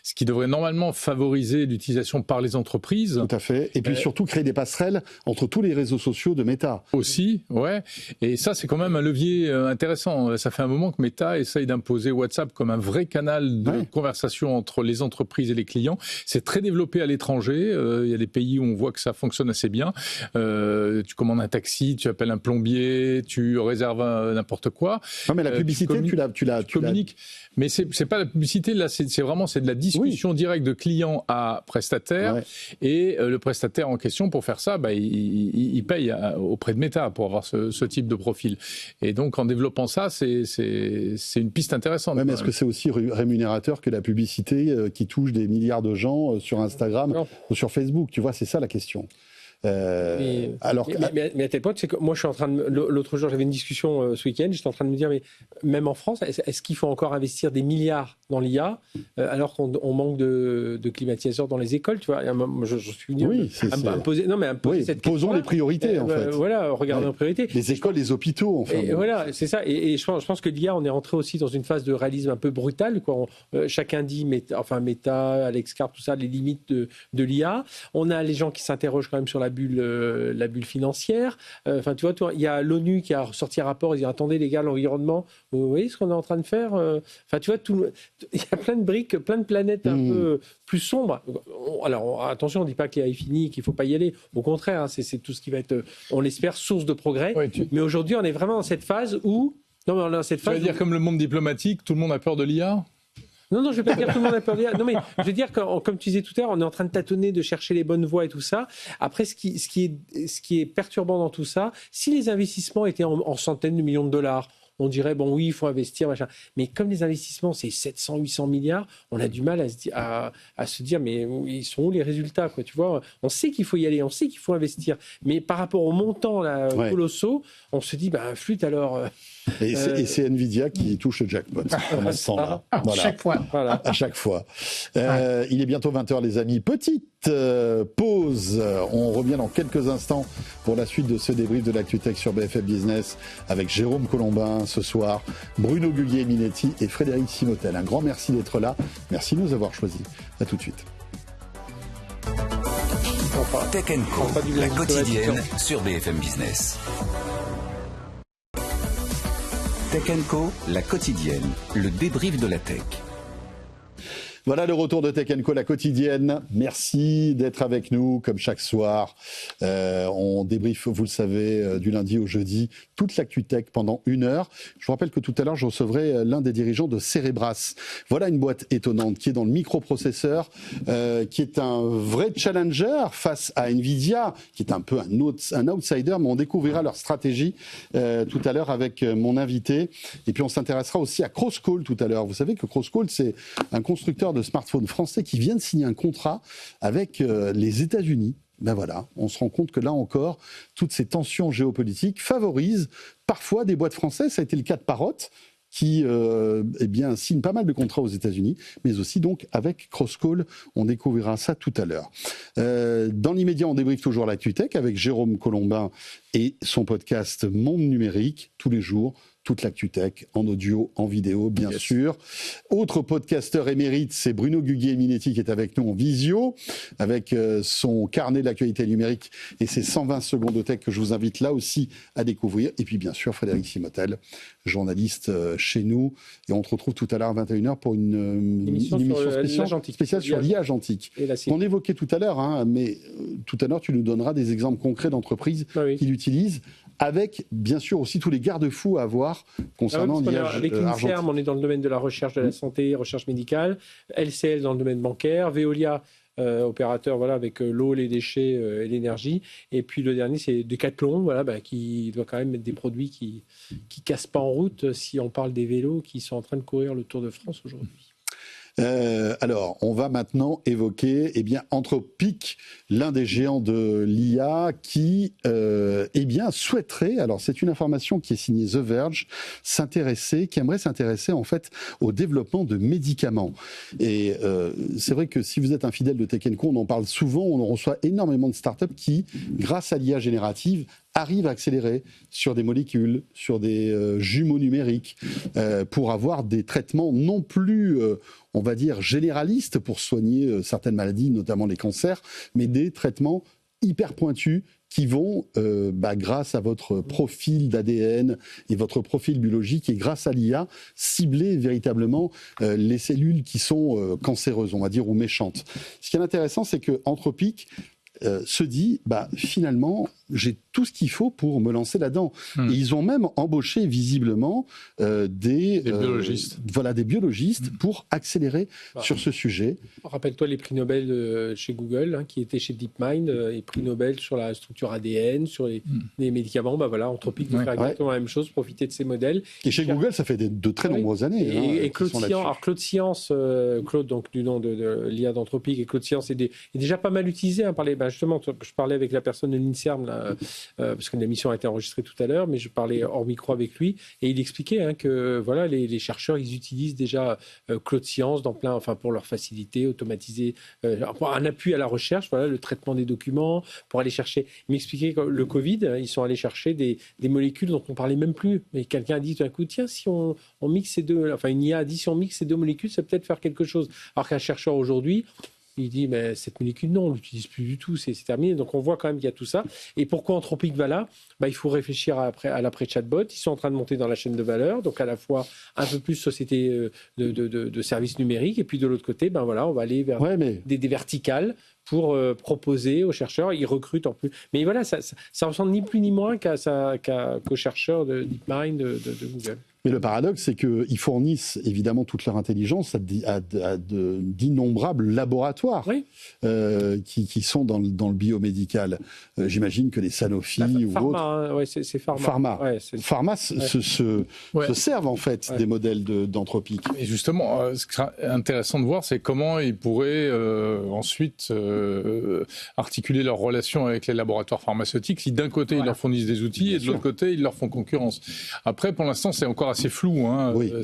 ce qui devrait normalement favoriser l'utilisation par les entreprises. Tout à fait. Et puis surtout créer des passerelles entre tous les réseaux sociaux de Meta. Aussi, ouais. Et ça, c'est quand même un levier intéressant. Ça fait un moment que Meta essaye d'imposer WhatsApp comme un vrai canal de conversation entre les entreprises et les clients. C'est très développé à l'étranger. Il y a des pays où on voit que ça fonctionne assez bien. Tu commandes un taxi, tu appelles un plombier, tu réserves n'importe quoi. Non, mais la publicité, tu communiques. Mais c'est pas la publicité, là, c'est vraiment de la discussion directe de client à prestataire. Et le prestataire en question, pour faire ça, il paye auprès de Meta pour avoir ce type de profil. Et donc, en développant ça, c'est une piste intéressante. Mais est-ce que c'est aussi rémunérateur que la publicité qui touche des milliards de gens sur Instagram ou sur Facebook? Tu vois, c'est ça la question. Mais à tel point, c'est que moi, je suis en train de. L'autre jour, j'avais une discussion ce week-end, j'étais en train de me dire, mais même en France, est-ce qu'il faut encore investir des milliards dans l'IA alors qu'on manque de climatiseurs dans les écoles, tu vois? Je suis venu à me poser cette question. Posons les priorités, en fait. Voilà, regardons les priorités. Les écoles, les hôpitaux, enfin. Et voilà, c'est ça. Et je pense que l'IA, on est rentré aussi dans une phase de réalisme un peu brutal, quoi. Chacun dit, Meta, Alex Karp, tout ça, les limites de l'IA. On a les gens qui s'interrogent quand même sur la bulle financière. Enfin, tu vois, il y a l'ONU qui a sorti un rapport, ils disent, attendez les gars, l'environnement, vous voyez ce qu'on est en train de faire? Enfin, tu vois, il y a plein de briques, plein de planètes un peu plus sombres. Alors, attention, on ne dit pas que l'IA est finie, qu'il ne faut pas y aller. Au contraire, hein, c'est tout ce qui va être, on l'espère, source de progrès. Ouais, mais aujourd'hui, on est vraiment dans cette phase où... Non, mais on est dans cette phase. Tu vas dire comme le monde diplomatique, tout le monde a peur de l'IA? Non, je ne vais pas dire que tout le monde a peur d'IA. Non, mais je veux dire que, comme tu disais tout à l'heure, on est en train de tâtonner, de chercher les bonnes voies et tout ça. Après, ce qui est perturbant dans tout ça, si les investissements étaient en centaines de millions de dollars, on dirait, bon, oui, il faut investir, machin. Mais comme les investissements, c'est 700, 800 milliards, on a du mal à se dire, mais ils sont où les résultats, quoi, tu vois? On sait qu'il faut y aller, on sait qu'il faut investir. Mais par rapport au montant colossaux, on se dit, flûte alors... Et c'est Nvidia qui touche le jackpot pour l'instant. Voilà. Chaque fois. Voilà. À chaque fois. Il est bientôt 20h, les amis. Petite pause. On revient dans quelques instants pour la suite de ce débrief de l'ActuTech sur BFM Business avec Jérôme Colombin ce soir, Bruno Guglielminetti et Frédéric Simotel. Un grand merci d'être là. Merci de nous avoir choisis. À tout de suite. Tech Co, la quotidienne sur BFM Business. Tech Co, la quotidienne, le débrief de la tech. Voilà le retour de Tech Co, la quotidienne. Merci d'être avec nous, comme chaque soir. On débriefe, vous le savez, du lundi au jeudi, toute l'actu tech pendant 1 heure. Je vous rappelle que tout à l'heure, je recevrai l'un des dirigeants de Cerebras. Voilà une boîte étonnante qui est dans le microprocesseur, qui est un vrai challenger face à Nvidia, qui est un peu un outsider, mais on découvrira leur stratégie tout à l'heure avec mon invité. Et puis on s'intéressera aussi à Crosscall tout à l'heure. Vous savez que Crosscall, c'est un constructeur de smartphones français qui vient de signer un contrat avec les États-Unis. Ben voilà, on se rend compte que là encore, toutes ces tensions géopolitiques favorisent parfois des boîtes françaises. Ça a été le cas de Parrot, qui signe pas mal de contrats aux États-Unis, mais aussi donc avec Crosscall. On découvrira ça tout à l'heure. Dans l'immédiat, on débriefe toujours l'ActuTech avec Jérôme Colombin et son podcast Monde Numérique, tous les jours. Toute l'ActuTech, en audio, en vidéo, bien sûr. Autre podcasteur émérite, c'est Bruno Guglielminetti qui est avec nous en visio, avec son carnet de l'actualité numérique et ses 120 secondes de tech que je vous invite là aussi à découvrir. Et puis bien sûr, Frédéric Simotel, journaliste chez nous. Et on te retrouve tout à l'heure à 21h pour une émission spéciale sur l'IA agentique. On évoquait tout à l'heure, hein, mais tout à l'heure, tu nous donneras des exemples concrets d'entreprises qui l'utilisent, avec bien sûr aussi tous les garde-fous à avoir concernant l'IA avec l'INSERM, on est dans le domaine de la recherche de la santé, recherche médicale, LCL dans le domaine bancaire, Veolia, opérateur avec l'eau, les déchets et l'énergie, et puis le dernier c'est Decathlon, qui doit quand même mettre des produits qui cassent pas en route si on parle des vélos qui sont en train de courir le Tour de France aujourd'hui. Alors, on va maintenant évoquer Anthropic, l'un des géants de l'IA qui souhaiterait, alors c'est une information qui est signée The Verge, qui aimerait s'intéresser en fait au développement de médicaments. Et c'est vrai que si vous êtes un fidèle de Tech Co, on en parle souvent, on reçoit énormément de startups qui, grâce à l'IA générative, arrivent à accélérer sur des molécules, sur des jumeaux numériques, pour avoir des traitements non plus, on va dire, généralistes pour soigner certaines maladies, notamment les cancers, mais des traitements hyper pointus qui vont, grâce à votre profil d'ADN et votre profil biologique et grâce à l'IA, cibler véritablement les cellules qui sont cancéreuses, on va dire, ou méchantes. Ce qui est intéressant, c'est que Anthropic se dit, finalement, j'ai tout ce qu'il faut pour me lancer là-dedans. Et ils ont même embauché visiblement des biologistes. Des biologistes pour accélérer sur ce sujet. Rappelle-toi les prix Nobel chez Google, qui étaient chez DeepMind, et prix Nobel sur la structure ADN, sur les médicaments. Anthropic doit faire exactement la même chose, profiter de ces modèles. Et chez Google, ça fait de très nombreuses années. Et Claude Science, Claude, donc du nom de l'IA d'Anthropic, et Claude Science est déjà pas mal utilisé par les justement, je parlais avec la personne de l'INSERM, là, parce que l'émission a été enregistrée tout à l'heure, mais je parlais hors micro avec lui, et il expliquait que voilà, les chercheurs, ils utilisent déjà Claude Science pour leur faciliter, automatiser, un appui à la recherche, voilà, le traitement des documents, pour aller chercher. Il m'expliquait que le Covid, ils sont allés chercher des molécules dont on ne parlait même plus. Mais quelqu'un a dit tout d'un coup, tiens, si on mixe ces deux, enfin une IA a dit, si on mixe ces deux molécules, ça peut peut-être faire quelque chose. Alors qu'un chercheur aujourd'hui, il dit, mais cette molécule, non, on ne l'utilise plus du tout, c'est terminé. Donc on voit quand même qu'il y a tout ça. Et pourquoi Anthropic va là ? Il faut réfléchir à l'après-chatbot. Ils sont en train de monter dans la chaîne de valeur, donc à la fois un peu plus société de services numériques, et puis de l'autre côté, on va aller vers des verticales pour proposer aux chercheurs. Ils recrutent en plus. Mais voilà, ça ressemble ni plus ni moins qu'aux chercheurs de DeepMind, de Google. Mais le paradoxe, c'est qu'ils fournissent évidemment toute leur intelligence à d'innombrables laboratoires qui sont dans le biomédical. J'imagine que les Sanofi ou autres... c'est Pharma. Pharma se servent en fait des modèles d'Anthropic. Et justement, ce qui est intéressant de voir, c'est comment ils pourraient ensuite articuler leur relation avec les laboratoires pharmaceutiques si d'un côté ils leur fournissent des outils et de l'autre côté ils leur font concurrence. Après, pour l'instant, c'est encore assez flou,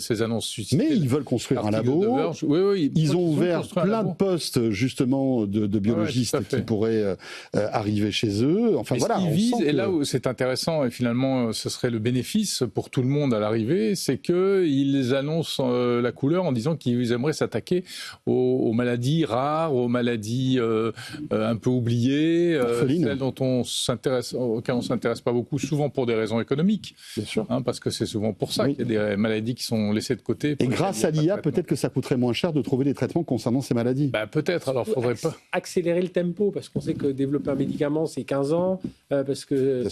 ces annonces suscitées. Mais ils veulent construire un labo. Ils ont ouvert plein de postes, justement, de biologistes qui pourraient arriver chez eux. Enfin, voilà. Ce qu'ils visent, et là où c'est intéressant, et finalement, ce serait le bénéfice pour tout le monde à l'arrivée, c'est qu'ils annoncent la couleur en disant qu'ils aimeraient s'attaquer aux maladies rares, aux maladies un peu oubliées, celles auxquelles on s'intéresse pas beaucoup, souvent pour des raisons économiques. Bien sûr. Parce que c'est souvent pour ça qu'il y a des maladies qui sont laissées de côté. Et grâce à l'IA, peut-être que ça coûterait moins cher de trouver des traitements concernant ces maladies. Peut-être, alors il ne faudrait pas... Accélérer le tempo, parce qu'on sait que développer un médicament, c'est 15 ans, parce que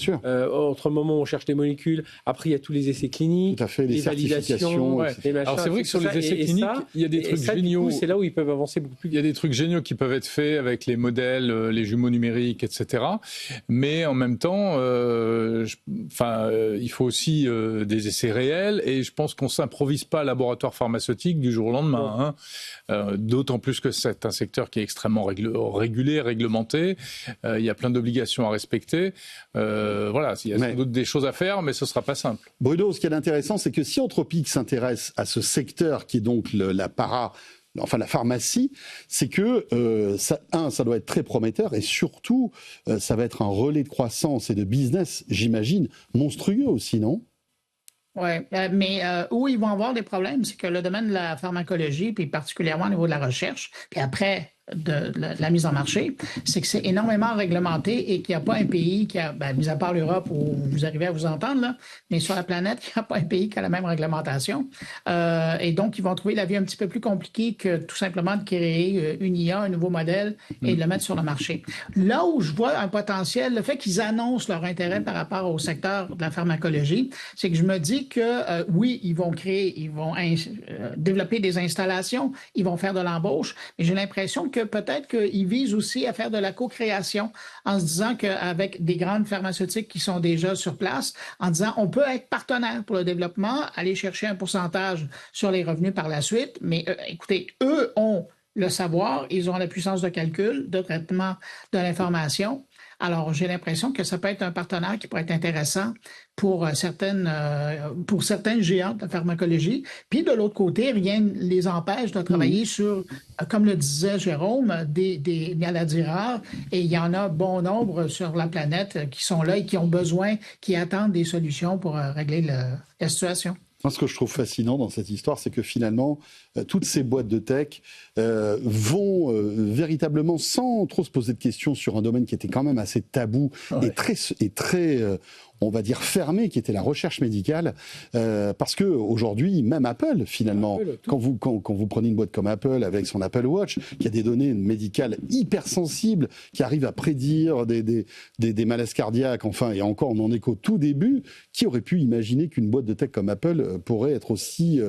entre le moment où on cherche des molécules, après il y a tous les essais cliniques, tout à fait, les validations, les machins. Alors c'est vrai que sur les essais cliniques, il y a des trucs géniaux. C'est là où ils peuvent avancer beaucoup plus vite. Il y a des trucs géniaux qui peuvent être faits avec les modèles, les jumeaux numériques, etc. Mais en même temps, il faut aussi des essais réels, et je pense qu'on ne s'improvise pas laboratoire pharmaceutique du jour au lendemain. D'autant plus que c'est un secteur qui est extrêmement régulé, réglementé. Il y a plein d'obligations à respecter. Il y a sans doute des choses à faire, mais ce ne sera pas simple. Bruno, ce qui est intéressant, c'est que si Anthropic s'intéresse à ce secteur qui est donc la pharmacie, c'est que ça doit être très prometteur, et surtout ça va être un relais de croissance et de business, j'imagine, monstrueux aussi, non ? Oui, mais où ils vont avoir des problèmes, c'est que le domaine de la pharmacologie, puis particulièrement au niveau de la recherche, puis après de la mise en marché, c'est que c'est énormément réglementé et qu'il n'y a pas un pays qui a, mis à part l'Europe où vous arrivez à vous entendre, là, mais sur la planète, il n'y a pas un pays qui a la même réglementation. Et donc, ils vont trouver la vie un petit peu plus compliquée que tout simplement de créer une IA, un nouveau modèle, et de le mettre sur le marché. Là où je vois un potentiel, le fait qu'ils annoncent leur intérêt par rapport au secteur de la pharmacologie, c'est que je me dis que oui, ils vont développer des installations, ils vont faire de l'embauche, mais j'ai l'impression que peut-être qu'ils visent aussi à faire de la co-création en se disant qu'avec des grandes pharmaceutiques qui sont déjà sur place, en disant on peut être partenaire pour le développement, aller chercher un pourcentage sur les revenus par la suite, mais écoutez, eux ont le savoir, ils ont la puissance de calcul, de traitement de l'information. Alors, j'ai l'impression que ça peut être un partenaire qui pourrait être intéressant pour certains géants de la pharmacologie. Puis, de l'autre côté, rien ne les empêche de travailler sur, comme le disait Jérôme, des maladies rares. Et il y en a bon nombre sur la planète qui sont là et qui ont besoin, qui attendent des solutions pour régler la situation. Moi, ce que je trouve fascinant dans cette histoire, c'est que finalement, toutes ces boîtes de tech vont véritablement, sans trop se poser de questions sur un domaine qui était quand même assez tabou et très on va dire fermé, qui était la recherche médicale, parce que aujourd'hui, même Apple, finalement, quand vous prenez une boîte comme Apple avec son Apple Watch, qui a des données médicales hypersensibles, qui arrive à prédire des malaises cardiaques, enfin, et encore, on en est qu'au tout début, qui aurait pu imaginer qu'une boîte de tech comme Apple pourrait être aussi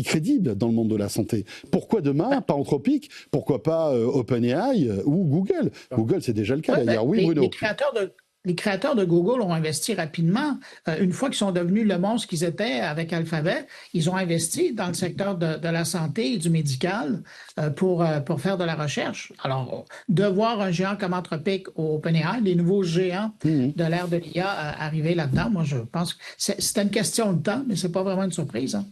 crédible dans le monde de la santé? Pourquoi demain, pas Anthropic? Pourquoi pas OpenAI ou Google? Google, c'est déjà le cas d'ailleurs. Oui, Bruno. les créateurs de Google ont investi rapidement. Une fois qu'ils sont devenus le monstre qu'ils étaient avec Alphabet, ils ont investi dans le secteur de la santé et du médical pour faire de la recherche. Alors, de voir un géant comme Anthropic ou OpenAI, les nouveaux géants de l'ère de l'IA arriver là-dedans, moi, je pense que c'est une question de temps, mais c'est pas vraiment une surprise. Hein.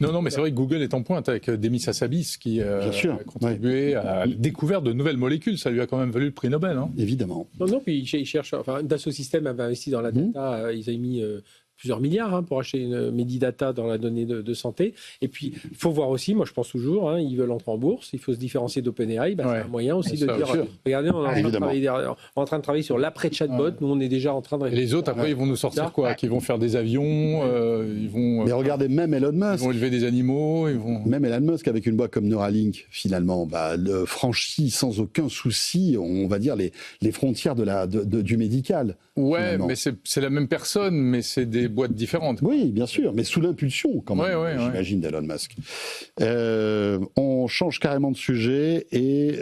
Non, mais c'est vrai que Google est en pointe avec Demis Hassabis qui a contribué à la découverte de nouvelles molécules. Ça lui a quand même valu le prix Nobel. Hein. Évidemment. Non, puis il cherche. Enfin, Dassault Systèmes avait investi dans la data. Ils avaient mis plusieurs milliards pour acheter une Medidata dans la donnée de santé. Et puis, il faut voir aussi, moi je pense toujours, ils veulent entrer en bourse, il faut se différencier d'OpenAI. C'est un moyen aussi de dire, regardez, on est en train de travailler sur l'après-chatbot, nous on est déjà en train de... Et les autres, après, ils vont nous sortir quoi? Qu'ils vont faire des avions, ils vont... Mais regardez, même Elon Musk... Ils vont élever des animaux, ils vont... Même Elon Musk, avec une boîte comme Neuralink, finalement, le franchit sans aucun souci, on va dire, les frontières du médical. Ouais, finalement. mais c'est la même personne, mais c'est des boîtes différentes. Oui, bien sûr, mais sous l'impulsion, quand même, j'imagine, d'Elon Musk. On change carrément de sujet, et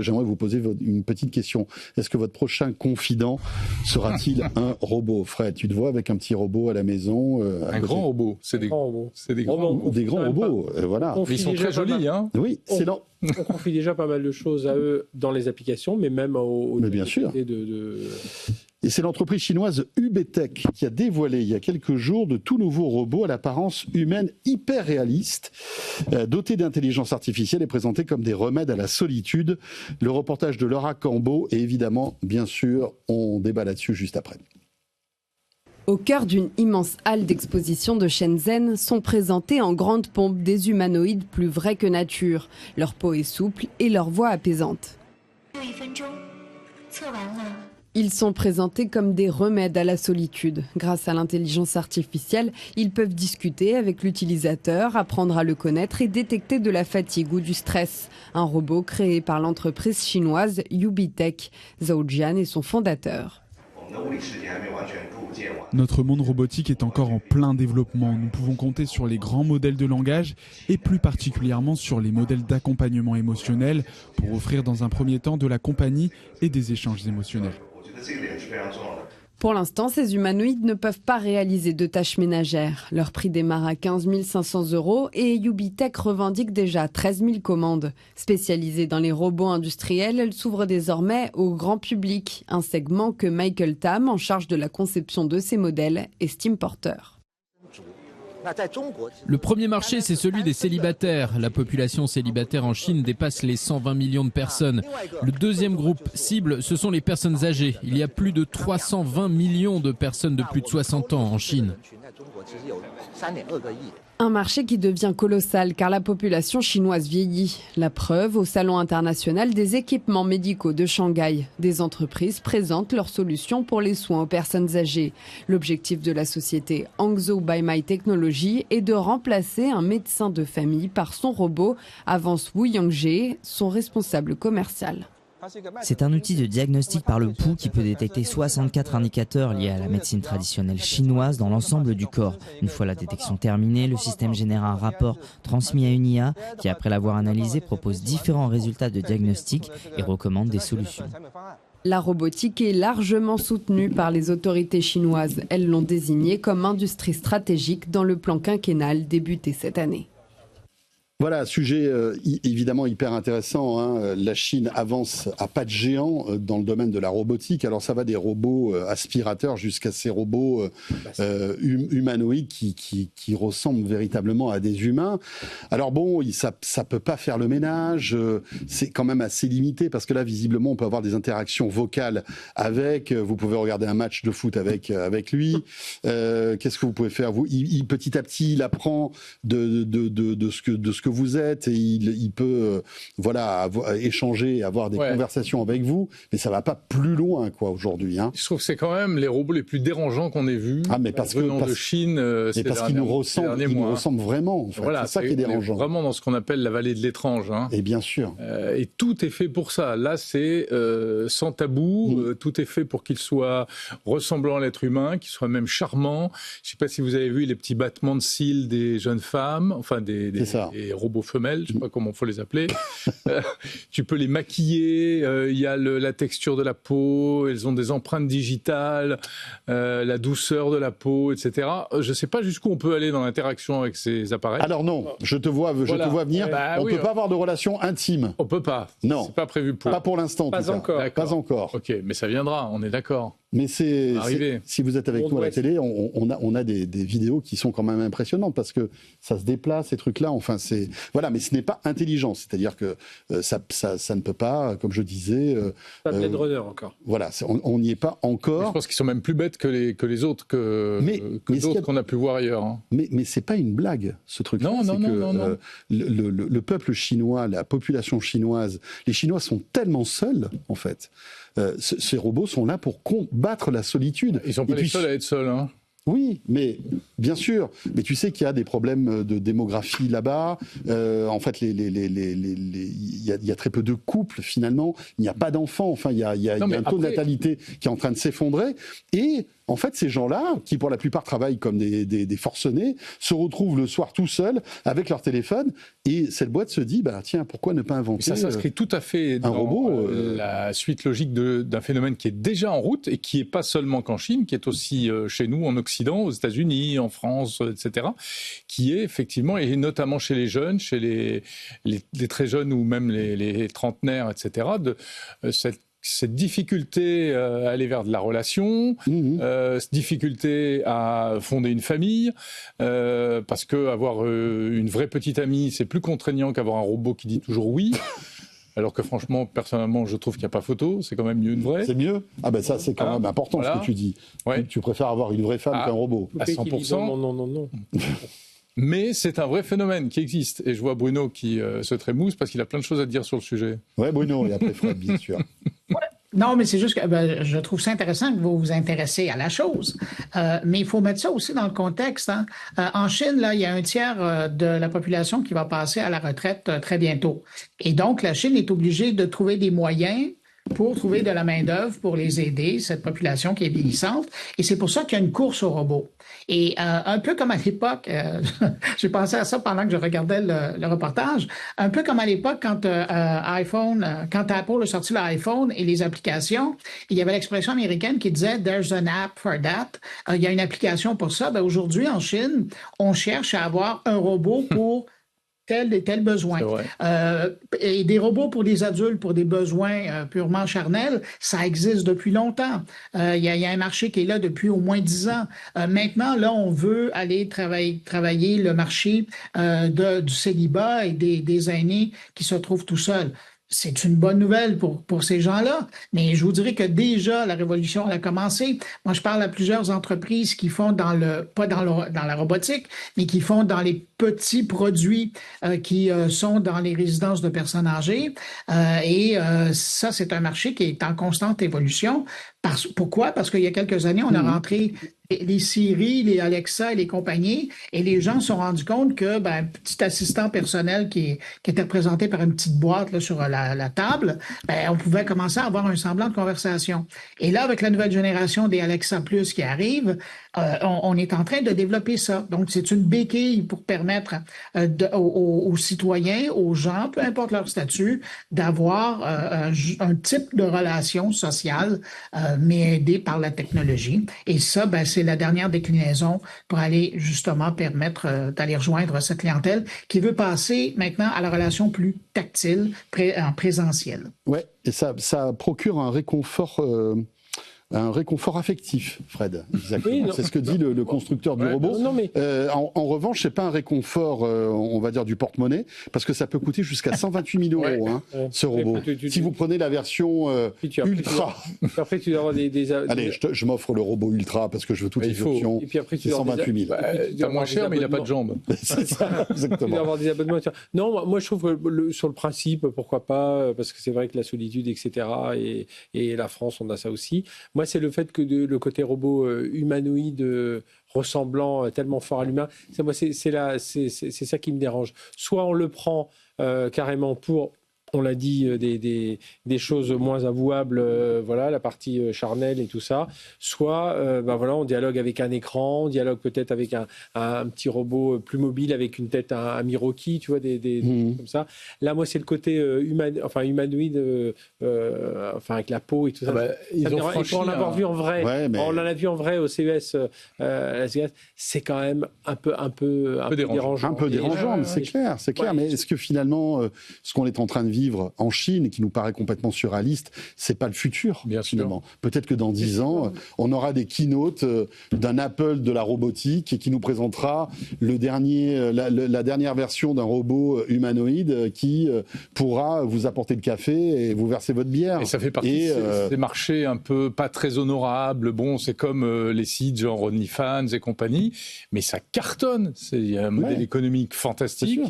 j'aimerais vous poser une petite question. Est-ce que votre prochain confident sera-t-il un robot? Fred, tu te vois avec un petit robot à la maison un grand robot. C'est des grands robots. C'est des grands robots. Des grands robots, voilà. Mais ils sont très jolis, hein. Oui, c'est lent. On confie déjà pas mal de choses à eux dans les applications, mais même Mais bien sûr. Et c'est l'entreprise chinoise UBTech qui a dévoilé il y a quelques jours de tout nouveaux robots à l'apparence humaine hyper réaliste, dotés d'intelligence artificielle et présentés comme des remèdes à la solitude. Le reportage de Laura Cambeau, et évidemment, bien sûr, on débat là-dessus juste après. Au cœur d'une immense halle d'exposition de Shenzhen sont présentés en grande pompe des humanoïdes plus vrais que nature. Leur peau est souple et leur voix apaisante. Ils sont présentés comme des remèdes à la solitude. Grâce à l'intelligence artificielle, ils peuvent discuter avec l'utilisateur, apprendre à le connaître et détecter de la fatigue ou du stress. Un robot créé par l'entreprise chinoise UBTech. Zhao Jian est son fondateur. Notre monde robotique est encore en plein développement. Nous pouvons compter sur les grands modèles de langage et plus particulièrement sur les modèles d'accompagnement émotionnel pour offrir dans un premier temps de la compagnie et des échanges émotionnels. Pour l'instant, ces humanoïdes ne peuvent pas réaliser de tâches ménagères. Leur prix démarre à 15 500 € et UBTech revendique déjà 13 000 commandes. Spécialisée dans les robots industriels, elle s'ouvre désormais au grand public, un segment que Michael Tam, en charge de la conception de ces modèles, estime porteur. Le premier marché, c'est celui des célibataires. La population célibataire en Chine dépasse les 120 millions de personnes. Le deuxième groupe cible, ce sont les personnes âgées. Il y a plus de 320 millions de personnes de plus de 60 ans en Chine. Un marché qui devient colossal car la population chinoise vieillit. La preuve, au Salon international des équipements médicaux de Shanghai. Des entreprises présentent leurs solutions pour les soins aux personnes âgées. L'objectif de la société Hangzhou by My Technology est de remplacer un médecin de famille par son robot, avance Wu Yangzhe, son responsable commercial. C'est un outil de diagnostic par le pouls qui peut détecter 64 indicateurs liés à la médecine traditionnelle chinoise dans l'ensemble du corps. Une fois la détection terminée, le système génère un rapport transmis à une IA qui, après l'avoir analysé, propose différents résultats de diagnostic et recommande des solutions. La robotique est largement soutenue par les autorités chinoises. Elles l'ont désignée comme industrie stratégique dans le plan quinquennal débuté cette année. Voilà, sujet évidemment hyper intéressant. Hein. La Chine avance à pas de géant dans le domaine de la robotique. Alors ça va des robots aspirateurs jusqu'à ces robots humanoïdes qui ressemblent véritablement à des humains. Alors bon, ça peut pas faire le ménage. C'est quand même assez limité parce que là, visiblement, on peut avoir des interactions vocales avec. Vous pouvez regarder un match de foot avec lui. Qu'est-ce que vous pouvez faire? Petit à petit, il apprend de ce que vous êtes et il peut échanger, avoir des conversations avec vous, mais ça va pas plus loin aujourd'hui. Hein. Je trouve que c'est quand même les robots les plus dérangeants qu'on ait vus venant de Chine parce qu'ils nous ressemblent vraiment. En fait. Voilà, c'est ça qui est dérangeant. Vraiment dans ce qu'on appelle la vallée de l'étrange. Hein. Et bien sûr. Et tout est fait pour ça. Là, c'est sans tabou. Tout est fait pour qu'il soit ressemblant à l'être humain, qu'il soit même charmant. Je ne sais pas si vous avez vu les petits battements de cils des jeunes femmes, enfin des robots femelles, je ne sais pas comment il faut les appeler. Tu peux les maquiller, il y a la texture de la peau, elles ont des empreintes digitales, la douceur de la peau, etc. Je ne sais pas jusqu'où on peut aller dans l'interaction avec ces appareils. Alors non, je te vois venir. On ne peut pas avoir de relation intime. On ne peut pas. Non. C'est pas prévu pour. Pas pour l'instant. Pas encore. Pas encore. Ok, mais ça viendra, on est d'accord. Mais si vous êtes avec nous à la télé, on a des vidéos qui sont quand même impressionnantes parce que ça se déplace, ces trucs-là. Enfin, voilà, mais ce n'est pas intelligent. C'est-à-dire que ça ne peut pas, comme je disais. Pas Blade Runner encore. Voilà, on n'y est pas encore. Mais je pense qu'ils sont même plus bêtes que les autres que d'autres qu'on a pu voir ailleurs. Hein. Mais c'est pas une blague, ce truc-là. Non. Le peuple chinois, la population chinoise, les Chinois sont tellement seuls, en fait. Ces robots sont là pour combattre la solitude. Ils sont pas les seuls à être seuls, hein. Oui, mais bien sûr. Mais tu sais qu'il y a des problèmes de démographie là-bas. En fait, il y a très peu de couples finalement. Il n'y a pas d'enfants. Enfin, il y a un taux de natalité qui est en train de s'effondrer. Et en fait, ces gens-là, qui pour la plupart travaillent comme des forcenés, se retrouvent le soir tout seuls avec leur téléphone. Et cette boîte se dit, tiens, pourquoi ne pas inventer ça s'inscrit tout à fait dans robot, la suite logique d'un phénomène qui est déjà en route et qui n'est pas seulement qu'en Chine, qui est aussi chez nous en Occident, aux États-Unis, en France, etc., qui est effectivement, et notamment chez les jeunes, chez les très jeunes ou même les trentenaires, etc., cette difficulté à aller vers de la relation, cette difficulté à fonder une famille, parce que avoir une vraie petite amie, c'est plus contraignant qu'avoir un robot qui dit toujours oui. Alors que franchement, personnellement, je trouve qu'il n'y a pas photo, c'est quand même mieux une vraie. C'est mieux ? Ah ben ça, c'est quand même important ce que tu dis. Ouais. Tu préfères avoir une vraie femme qu'un robot. À 100%. Non. Mais c'est un vrai phénomène qui existe. Et je vois Bruno qui se trémousse parce qu'il a plein de choses à dire sur le sujet. Ouais, Bruno, et après Fred, bien sûr. Non, mais c'est juste que je trouve ça intéressant que vous vous intéressez à la chose. Mais il faut mettre ça aussi dans le contexte. Hein. En Chine, là, il y a un tiers de la population qui va passer à la retraite très bientôt. Et donc, la Chine est obligée de trouver des moyens pour trouver de la main-d'œuvre pour les aider, cette population qui est vieillissante. Et c'est pour ça qu'il y a une course aux robots. Et un peu comme à l'époque, j'ai pensé à ça pendant que je regardais le reportage, un peu comme à l'époque quand quand Apple a sorti l'iPhone et les applications, il y avait l'expression américaine qui disait « There's an app for that ». Il y a une application pour ça. Aujourd'hui, en Chine, on cherche à avoir un robot pour tel et tel besoin. Et des robots pour des adultes, pour des besoins purement charnels, ça existe depuis longtemps. Il y a un marché qui est là depuis au moins 10 ans. Maintenant, là, on veut aller travailler le marché du célibat et des aînés qui se trouvent tout seuls. C'est une bonne nouvelle pour ces gens-là, mais je vous dirais que déjà, la révolution a commencé. Moi, je parle à plusieurs entreprises qui font pas dans la robotique, mais qui font dans les petits produits qui sont dans les résidences de personnes âgées. Ça, c'est un marché qui est en constante évolution. Pourquoi? Parce qu'il y a quelques années, on a rentré les Siri, les Alexa et les compagnies, et les gens se sont rendus compte que un petit assistant personnel qui était représenté par une petite boîte là, sur la table, on pouvait commencer à avoir un semblant de conversation. Et là, avec la nouvelle génération des Alexa Plus qui arrive, on est en train de développer ça. Donc, c'est une béquille pour permettre aux citoyens, aux gens, peu importe leur statut, d'avoir un type de relation sociale, mais aidée par la technologie. Et ça, c'est la dernière déclinaison pour aller justement permettre d'aller rejoindre cette clientèle qui veut passer maintenant à la relation plus tactile, en présentiel. Ouais, et ça procure un réconfort affectif, Fred. Exactement. Oui, c'est ce que dit le constructeur du robot. En revanche, c'est pas un réconfort, on va dire, du porte-monnaie, parce que ça peut coûter jusqu'à 128 000 € ce robot. Si vous prenez la version ultra. Après, tu dois avoir des Allez, je m'offre le robot ultra parce que je veux toutes les options. Et puis après, c'est 128 000. C'est moins cher, mais il n'a pas de jambes. C'est ça, exactement. Tu dois avoir des abonnements. Non, moi, je trouve que sur le principe, pourquoi pas, parce que c'est vrai que la solitude, etc., et la France, on a ça aussi. Moi, c'est le fait que le côté robot humanoïde ressemblant tellement fort à l'humain, c'est ça qui me dérange. Soit on le prend carrément pour on l'a dit, des choses moins avouables, voilà, la partie charnelle et tout ça. Soit, voilà, on dialogue avec un écran, on dialogue peut-être avec un petit robot plus mobile avec une tête à Miroki, tu vois, des comme ça. Là, moi, c'est le côté humanoïde, avec la peau et tout ça. Ils ont franchi, pour en avoir vu en vrai, on en a vu en vrai au CES, c'est quand même un peu dérangeant. Un peu dérangeant, c'est clair. Mais est-ce que finalement, ce qu'on est en train de vivre en Chine, qui nous paraît complètement surréaliste, c'est pas le futur, finalement. Peut-être que dans 10 ans, on aura des keynotes d'un Apple de la robotique et qui nous présentera la dernière version d'un robot humanoïde qui pourra vous apporter le café et vous verser votre bière. Et ça fait partie de ces marchés un peu pas très honorables. Bon, c'est comme les sites genre OnlyFans et compagnie, mais ça cartonne. Il y a un modèle économique fantastique.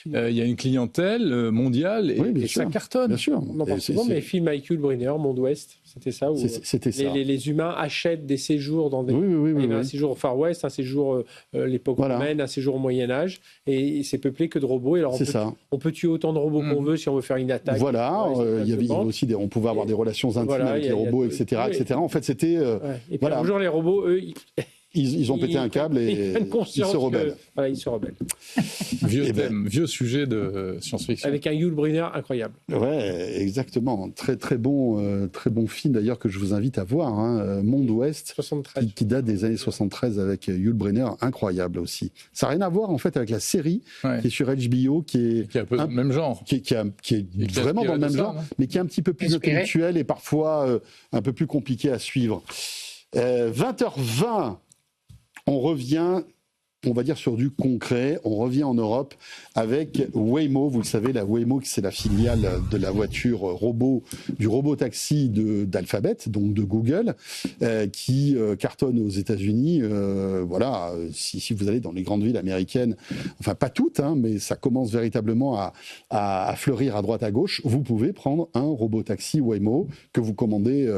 Il y a une clientèle mondiale et ça cartonne. Bien sûr. On en parle souvent, mais film avec Yul Brynner, Monde Ouest, c'était ça. C'était ça. Les humains achètent des séjours dans des. Il y a un séjour au Far West, un séjour l'époque romaine, un séjour au Moyen-Âge, et c'est peuplé que de robots. Et alors on peut tuer autant de robots qu'on veut si on veut faire une attaque. Voilà, il y avait aussi on pouvait avoir des relations intimes avec les robots, etc. En fait, c'était. Et puis un jour, les robots, eux. Ils ont pété un câble et ils se rebellent. Ils se rebellent. Vieux sujet de science-fiction. Avec un Yul Brynner incroyable. Ouais, exactement. Très très bon film d'ailleurs que je vous invite à voir. Monde Ouest, qui date des années 73 avec Yul Brynner, incroyable aussi. Ça n'a rien à voir en fait avec la série qui est sur HBO, qui est un peu dans le même genre, qui est vraiment dans le même genre, mais qui est un petit peu plus intellectuel et parfois un peu plus compliqué à suivre. 20h20. On revient, on va dire, sur du concret. On revient en Europe avec Waymo. Vous le savez, la Waymo, c'est la filiale de la voiture robot, du robot taxi d'Alphabet, donc de Google, qui cartonne aux États-Unis. Voilà, si vous allez dans les grandes villes américaines, enfin pas toutes, mais ça commence véritablement à fleurir à droite à gauche. Vous pouvez prendre un robot taxi Waymo que vous commandez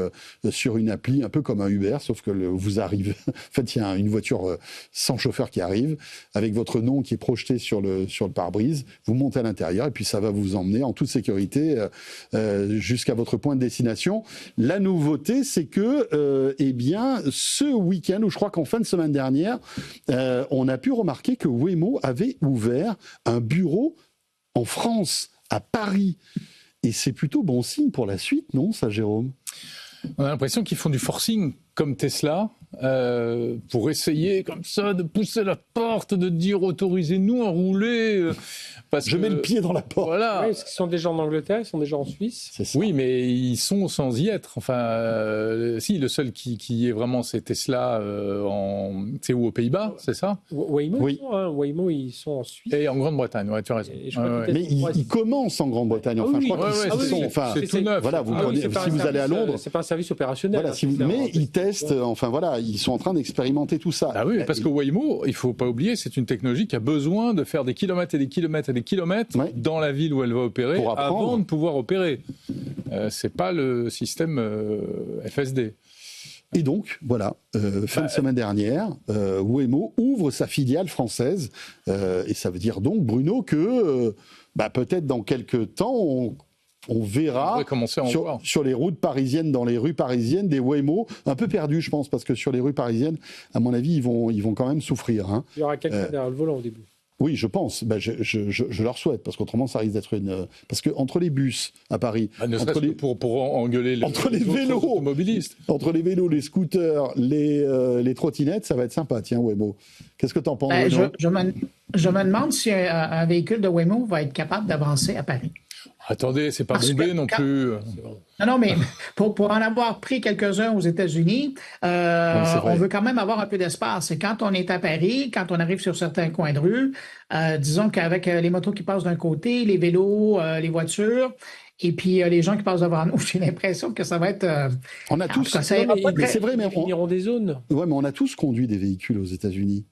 sur une appli, un peu comme un Uber, sauf que vous arrivez. En fait, il y a une voiture sans chauffeur qui arrive, avec votre nom qui est projeté sur le pare-brise. Vous montez à l'intérieur et puis ça va vous emmener en toute sécurité jusqu'à votre point de destination. La nouveauté, c'est que ce week-end, ou je crois qu'en fin de semaine dernière, on a pu remarquer que Waymo avait ouvert un bureau en France, à Paris. Et c'est plutôt bon signe pour la suite, non, ça, Jérôme ? On a l'impression qu'ils font du forcing comme Tesla, pour essayer comme ça de pousser la porte, de dire autorisez-nous à rouler. Je mets le pied dans la porte. Voilà. Oui, parce qu'ils sont déjà en Angleterre, ils sont déjà en Suisse. Oui, mais ils sont sans y être. Enfin, si, le seul qui est vraiment, c'est Tesla c'est où, aux Pays-Bas, c'est ça ? Waymo, Waymo, ils sont en Suisse. Et en Grande-Bretagne, ouais, tu as raison. Mais ils commencent en Grande-Bretagne. Enfin, je crois c'est tout neuf. Voilà, si vous allez à Londres, c'est pas un service opérationnel. Voilà, mais ils testent. Enfin voilà, ils sont en train d'expérimenter tout ça. Ah oui, parce que Waymo, il faut pas oublier, c'est une technologie qui a besoin de faire des kilomètres et des kilomètres et des kilomètres dans la ville où elle va opérer avant de pouvoir opérer. C'est pas le système FSD. Et donc, voilà, fin de semaine dernière, Waymo ouvre sa filiale française. Et ça veut dire donc, Bruno, que peut-être dans quelques temps, on verra sur les routes parisiennes, dans les rues parisiennes, des Waymo un peu perdus, je pense, parce que sur les rues parisiennes, à mon avis, ils vont quand même souffrir. Il y aura quelqu'un derrière le volant au début. Oui, je pense. Je leur souhaite, parce qu'autrement, ça risque d'être une. Parce que entre les bus à Paris, pour engueuler entre les vélos, automobilistes, entre les vélos, les scooters, les trottinettes, ça va être sympa. Tiens, Waymo. Qu'est-ce que tu en penses? Je me demande si un véhicule de Waymo va être capable d'avancer à Paris. Attendez, c'est pas bombé non plus. Non, mais pour en avoir pris quelques-uns aux États-Unis, on veut quand même avoir un peu d'espace. Et quand on est à Paris, quand on arrive sur certains coins de rue, disons qu'avec les motos qui passent d'un côté, les vélos, les voitures, et puis les gens qui passent devant nous, j'ai l'impression que ça va être. On a tous. C'est vrai, mais ils finiront des zones. Ouais, mais on a tous conduit des véhicules aux États-Unis.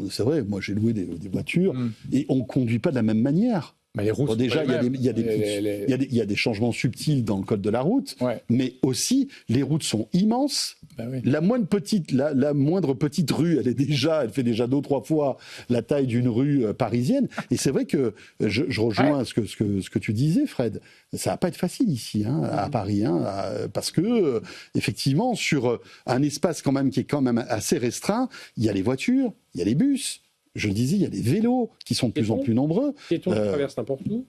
C'est vrai, moi j'ai loué des voitures et on ne conduit pas de la même manière. Mais les routes, déjà, il y a des changements subtils dans le code de la route, mais aussi, les routes sont immenses, La moindre petite rue, elle fait déjà 2 ou 3 fois la taille d'une rue parisienne. Et c'est vrai que je rejoins ce que tu disais, Fred. Ça va pas être facile ici, à Paris, parce que effectivement, sur un espace quand même qui est quand même assez restreint, il y a les voitures, il y a les bus. Je le disais, il y a les vélos qui sont de plus en plus nombreux. Les piétons qui traversent n'importe où.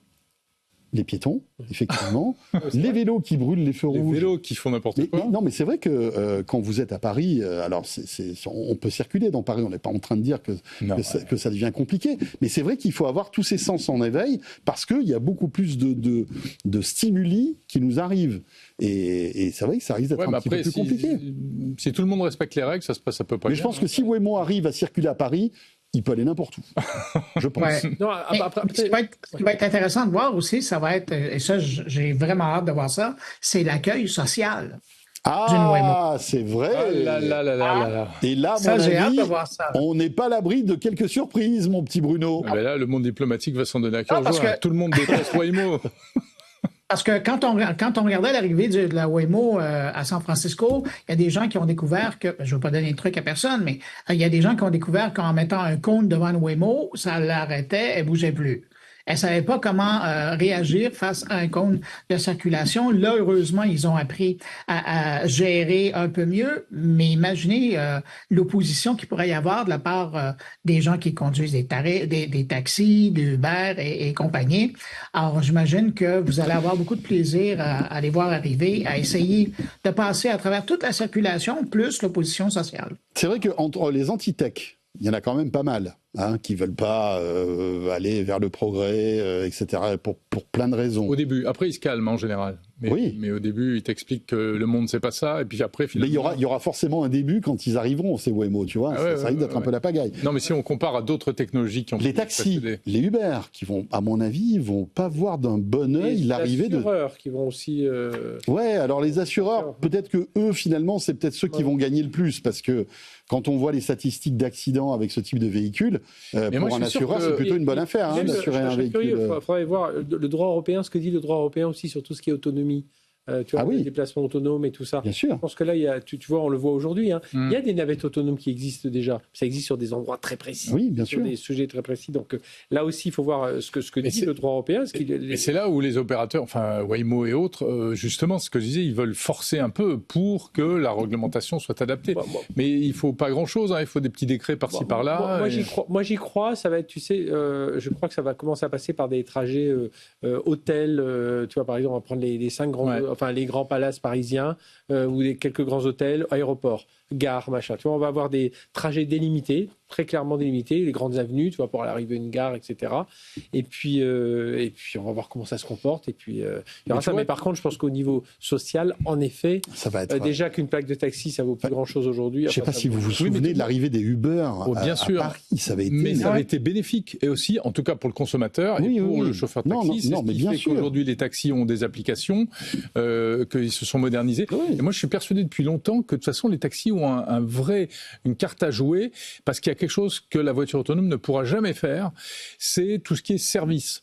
Les piétons, effectivement. Les vélos qui brûlent les feux rouges. Les vélos qui font n'importe quoi. Non, mais c'est vrai que quand vous êtes à Paris, alors on peut circuler dans Paris, on n'est pas en train de dire que ça devient compliqué, mais c'est vrai qu'il faut avoir tous ces sens en éveil parce qu'il y a beaucoup plus de stimuli qui nous arrivent. Et c'est vrai que ça risque d'être un petit peu plus compliqué. Si tout le monde respecte les règles, ça se passe à peu près. Mais je pense que si Waymo arrive à circuler à Paris, il peut aller n'importe où, je pense. Ouais. Non, ce qui va être intéressant de voir aussi, ça va être, et ça j'ai vraiment hâte de voir ça, c'est l'accueil social. C'est vrai. Et là, ça, mon j'ai hâte avis, de voir ça. On n'est pas à l'abri de quelques surprises, mon petit Bruno. Mais là, le monde diplomatique va s'en donner à cœur joie. Tout le monde déteste Waymo. Parce que quand on regardait l'arrivée de la Waymo à San Francisco, il y a des gens qui ont découvert que, je ne veux pas donner de truc à personne, mais il y a des gens qui ont découvert qu'en mettant un cône devant une Waymo, ça l'arrêtait, elle ne bougeait plus. Elle ne savait pas comment réagir face à un cône de circulation. Là, heureusement, ils ont appris à gérer un peu mieux, mais imaginez l'opposition qu'il pourrait y avoir de la part des gens qui conduisent des taxis, des Uber et compagnie. Alors, j'imagine que vous allez avoir beaucoup de plaisir à les voir arriver, à essayer de passer à travers toute la circulation, plus l'opposition sociale. C'est vrai qu'entre les anti-tech, il y en a quand même pas mal qui veulent pas aller vers le progrès, etc. Pour plein de raisons. Au début, après ils se calment en général. Mais au début, ils t'expliquent que le monde c'est pas ça, et puis après finalement. Mais il y aura forcément un début quand ils arriveront ces Waymo, tu vois. Ça risque d'être un peu la pagaille. Non, mais si on compare à d'autres technologies qui ont les taxis, les Uber, qui vont, à mon avis, vont pas voir d'un bon œil l'arrivée de. Les assureurs qui vont aussi. Ouais, alors les assureurs, peut-être que eux finalement, c'est peut-être ceux qui vont gagner le plus, parce que quand on voit les statistiques d'accidents avec ce type de véhicule, pour un assureur, c'est plutôt une bonne affaire d'assurer un véhicule. Il faudrait voir le droit européen, ce que dit le droit européen aussi sur tout ce qui est autonomie. Tu vois, les déplacements autonomes et tout ça. Bien sûr. Je pense que là, tu vois, on le voit aujourd'hui. Il y a des navettes autonomes qui existent déjà. Ça existe sur des endroits très précis. Oui, bien sûr. Sur des sujets très précis. Donc là aussi, il faut voir ce que dit le droit européen. Et c'est là où les opérateurs, enfin Waymo et autres, justement, ce que je disais, ils veulent forcer un peu pour que la réglementation soit adaptée. Mais il ne faut pas grand-chose. Il faut des petits décrets par-ci par-là. Moi, j'y crois. Ça va être, tu sais, je crois que ça va commencer à passer par des trajets hôtels. Tu vois, par exemple, on va prendre les 5 grands... Enfin, les grands palaces parisiens ou quelques grands hôtels, aéroports, gares, machin. Tu vois, on va avoir des trajets délimités, très clairement délimités, les grandes avenues, tu vois, pour arriver à une gare, etc. Et puis on va voir comment ça se comporte. Et puis, il y aura ça. Mais par contre, je pense qu'au niveau social, en effet, ça va être déjà qu'une plaque de taxi, ça vaut plus grand-chose aujourd'hui. Je ne sais pas si vous vous souvenez de l'arrivée des Uber bien sûr. à Paris. Ça avait été... Mais ça avait été bénéfique. Et aussi, en tout cas, pour le consommateur et pour le chauffeur de taxi. C'est ce qui fait qu'aujourd'hui, les taxis ont des applications, qu'ils se sont modernisés. Et moi, je suis persuadé depuis longtemps que de toute façon, les taxis ont une carte à jouer, parce qu'il y a quelque chose que la voiture autonome ne pourra jamais faire, c'est tout ce qui est service.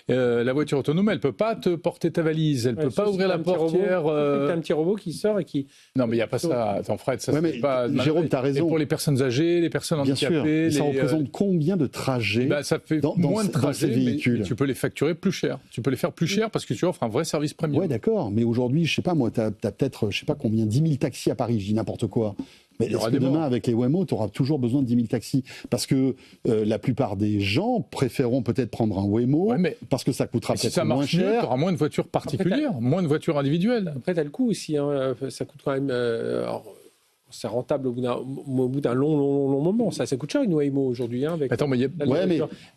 La voiture autonome, elle peut pas te porter ta valise, elle peut pas ouvrir la portière. T'as un petit robot qui sort et qui. Non, mais il y a pas ça. Attends, Fred, ça c'est pas. Jérôme, t'as raison. Et pour les personnes âgées, les personnes handicapées, ça représente combien de trajets ça fait moins de trajets, ces véhicules. mais tu peux les facturer plus cher. Tu peux les faire plus cher parce que tu offres un vrai service premium. Ouais, d'accord. Mais aujourd'hui, je sais pas, moi, t'as peut-être, je sais pas combien, 10 000 taxis à Paris, je dis n'importe quoi. Mais est-ce que demain, avec les Waymo, tu auras toujours besoin de 10 000 taxis? Parce que la plupart des gens préféreront peut-être prendre un Waymo, parce que ça coûtera peut-être moins cher. Tu auras moins de voitures particulières, moins de voitures individuelles. Après, tu as le coût aussi. Ça coûte quand même... c'est rentable au bout d'un long moment. Ça coûte cher une Waymo aujourd'hui. Attends, mais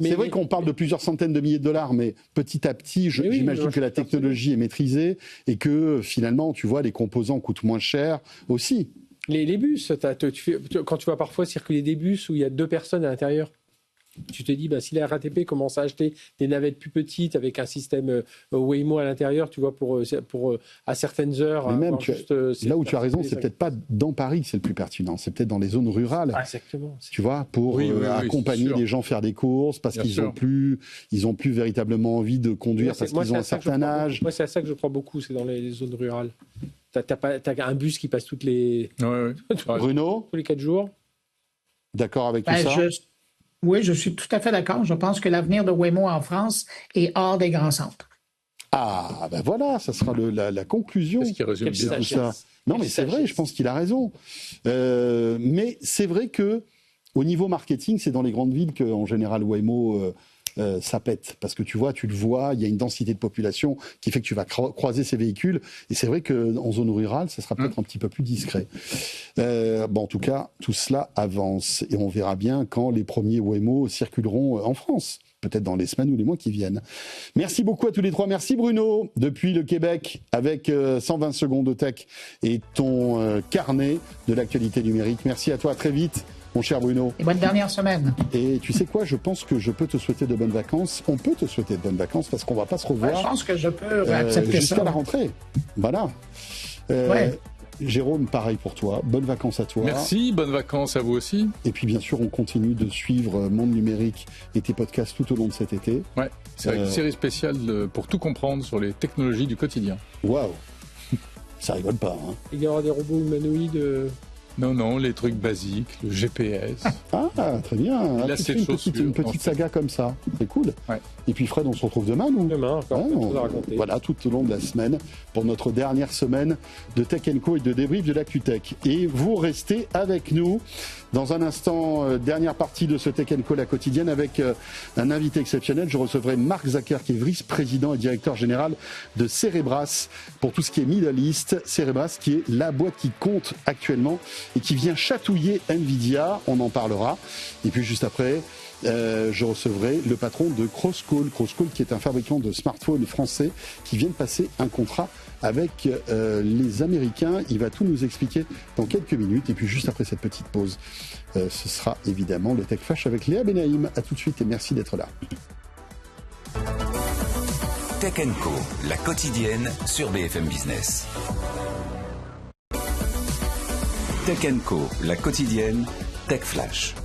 c'est vrai qu'on parle de plusieurs centaines de milliers de dollars, mais petit à petit, j'imagine que la technologie est maîtrisée et que finalement, tu vois, les composants coûtent moins cher aussi. Les bus, quand tu vois parfois circuler des bus où il y a 2 personnes à l'intérieur, tu te dis, si la RATP commence à acheter des navettes plus petites avec un système Waymo à l'intérieur, tu vois, pour à certaines heures. Mais même, là où tu as raison, c'est peut-être pas dans Paris que c'est le plus pertinent, c'est peut-être dans les zones rurales. Ah, exactement. Tu vois, pour accompagner les gens faire des courses, parce qu'ils ont plus véritablement envie de conduire parce qu'ils ont un certain âge. Moi, c'est à ça que je crois beaucoup, c'est dans les zones rurales. t'as un bus qui passe tous les 4 jours. D'accord avec tout ça? Oui, je suis tout à fait d'accord. Je pense que l'avenir de Waymo en France est hors des grands centres. Ah, ben voilà, ça sera la conclusion de tout ça. Non, mais c'est vrai, je pense qu'il a raison. Mais c'est vrai que au niveau marketing, c'est dans les grandes villes qu'en général Waymo ça pète. Parce que tu le vois, il y a une densité de population qui fait que tu vas croiser ces véhicules. Et c'est vrai qu'en zone rurale, ça sera peut-être un petit peu plus discret. En tout cas, tout cela avance. Et on verra bien quand les premiers Waymo circuleront en France. Peut-être dans les semaines ou les mois qui viennent. Merci beaucoup à tous les trois. Merci Bruno, depuis le Québec, avec 120 secondes de tech et ton carnet de l'actualité numérique. Merci à toi, à très vite, mon cher Bruno. Et bonne dernière semaine. Et tu sais quoi, je pense que je peux te souhaiter de bonnes vacances. On peut te souhaiter de bonnes vacances parce qu'on va pas se revoir. Je pense que je peux accepter ça. Jusqu'à la rentrée. Voilà. Jérôme, pareil pour toi. Bonnes vacances à toi. Merci, bonnes vacances à vous aussi. Et puis bien sûr, on continue de suivre Monde Numérique et tes podcasts tout au long de cet été. Ouais, c'est une série spéciale pour tout comprendre sur les technologies du quotidien. Waouh. Ça rigole pas, hein. Il y aura des robots humanoïdes. Non, les trucs basiques, le GPS. Ah, très bien. Une petite saga comme ça. C'est cool. Ouais. Et puis Fred, on se retrouve demain, nous. Demain, encore à raconter. Voilà, tout au long de la semaine, pour notre dernière semaine de Tech & Co et de débrief de l'ActuTech. Et vous restez avec nous. Dans un instant, dernière partie de ce Tech & Co, la quotidienne, avec un invité exceptionnel. Je recevrai Mark Zacher, qui est vice-président et directeur général de Cerebras, pour tout ce qui est Middle East. Cerebras, qui est la boîte qui compte actuellement et qui vient chatouiller Nvidia. On en parlera. Et puis juste après, je recevrai le patron de Crosscall. Crosscall, qui est un fabricant de smartphones français, qui vient de passer un contrat avec les Américains. Il va tout nous expliquer dans quelques minutes. Et puis juste après cette petite pause, ce sera évidemment le Tech Flash avec Léa Benaïm. À tout de suite et merci d'être là. Tech & Co, la quotidienne sur BFM Business. Tech & Co, la quotidienne, Tech Flash.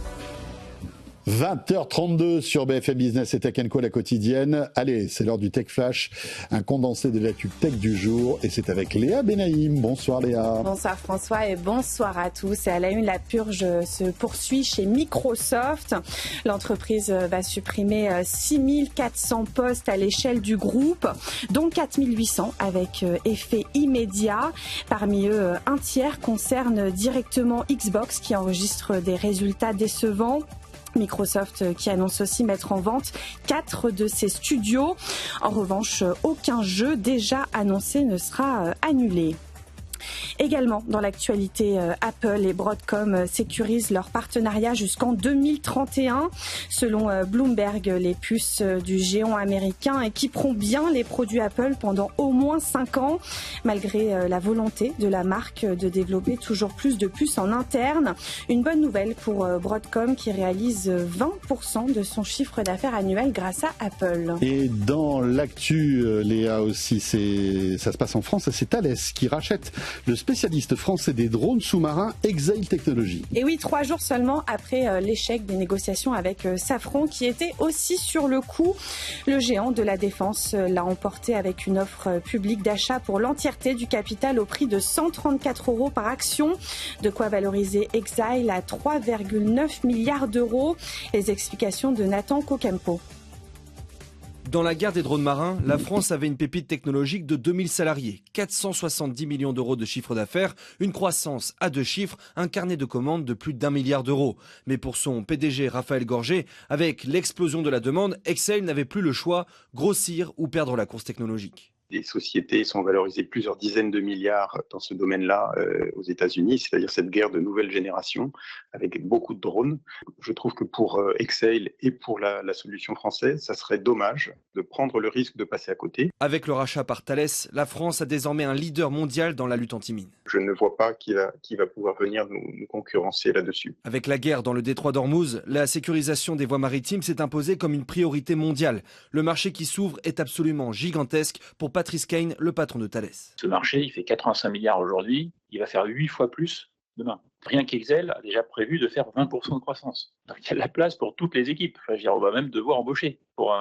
20h32 sur BFM Business et Tech & Co, la quotidienne. Allez, c'est l'heure du Tech Flash, un condensé de l'actu tech du jour. Et c'est avec Léa Benaïm. Bonsoir Léa. Bonsoir François et bonsoir à tous. Et à la une, la purge se poursuit chez Microsoft. L'entreprise va supprimer 6400 postes à l'échelle du groupe, dont 4800 avec effet immédiat. Parmi eux, un tiers concerne directement Xbox qui enregistre des résultats décevants. Microsoft qui annonce aussi mettre en vente 4 de ses studios. En revanche, aucun jeu déjà annoncé ne sera annulé. Également, dans l'actualité, Apple et Broadcom sécurisent leur partenariat jusqu'en 2031. Selon Bloomberg, les puces du géant américain équiperont bien les produits Apple pendant au moins 5 ans, malgré la volonté de la marque de développer toujours plus de puces en interne. Une bonne nouvelle pour Broadcom qui réalise 20% de son chiffre d'affaires annuel grâce à Apple. Et dans l'actu, Léa aussi, ça se passe en France, c'est Thales qui rachète le spécialiste français des drones sous-marins Exail Technologies. Et oui, 3 jours seulement après l'échec des négociations avec Safran, qui était aussi sur le coup. Le géant de la défense l'a emporté avec une offre publique d'achat pour l'entièreté du capital au prix de 134 € par action. De quoi valoriser Exail à 3,9 milliards d'euros. Les explications de Nathan Kokempo. Dans la guerre des drones marins, la France avait une pépite technologique de 2000 salariés, 470 millions d'euros de chiffre d'affaires, une croissance à 2 chiffres, un carnet de commandes de plus d'1 milliard d'euros. Mais pour son PDG Raphaël Gorgé, avec l'explosion de la demande, Exail n'avait plus le choix, grossir ou perdre la course technologique. Les sociétés sont valorisées plusieurs dizaines de milliards dans ce domaine-là aux États-Unis, c'est-à-dire cette guerre de nouvelle génération avec beaucoup de drones. Je trouve que pour Exail et pour la solution française, ça serait dommage de prendre le risque de passer à côté. Avec le rachat par Thales, la France a désormais un leader mondial dans la lutte anti-mine. Je ne vois pas qui va pouvoir venir nous concurrencer là-dessus. Avec la guerre dans le détroit d'Ormuz, la sécurisation des voies maritimes s'est imposée comme une priorité mondiale. Le marché qui s'ouvre est absolument gigantesque pour Patrice Kane, le patron de Thales. Ce marché, il fait 85 milliards aujourd'hui, il va faire 8 fois plus demain. Rien qu'Exail a déjà prévu de faire 20% de croissance. Donc il y a de la place pour toutes les équipes. Enfin, on va même devoir embaucher pour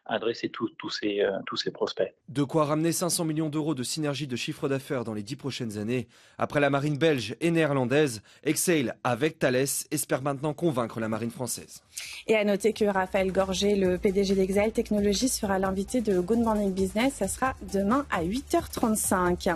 adresser tous ces prospects. De quoi ramener 500 millions d'euros de synergie de chiffre d'affaires dans les 10 prochaines années. Après la marine belge et néerlandaise, Exail, avec Thales, espère maintenant convaincre la marine française. Et à noter que Raphaël Gorgé, le PDG d'Exail Technologies, sera l'invité de Good Morning Business. Ça sera demain à 8h35.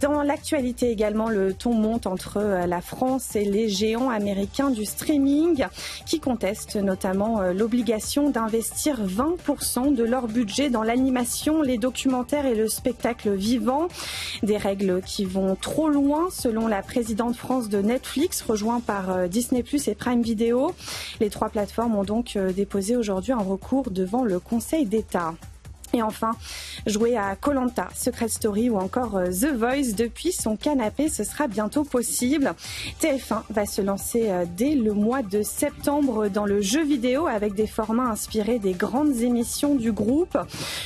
Dans l'actualité également, le ton monte entre la France et les géants américains du streaming qui contestent notamment l'obligation d'investir 20% de leur budget dans l'animation, les documentaires et le spectacle vivant. Des règles qui vont trop loin selon la présidente France de Netflix, rejoint par Disney+ et Prime Video. Les trois plateformes ont donc déposé aujourd'hui un recours devant le Conseil d'État. Et enfin, jouer à Koh-Lanta, Secret Story ou encore The Voice depuis son canapé, ce sera bientôt possible. TF1 va se lancer dès le mois de septembre dans le jeu vidéo avec des formats inspirés des grandes émissions du groupe.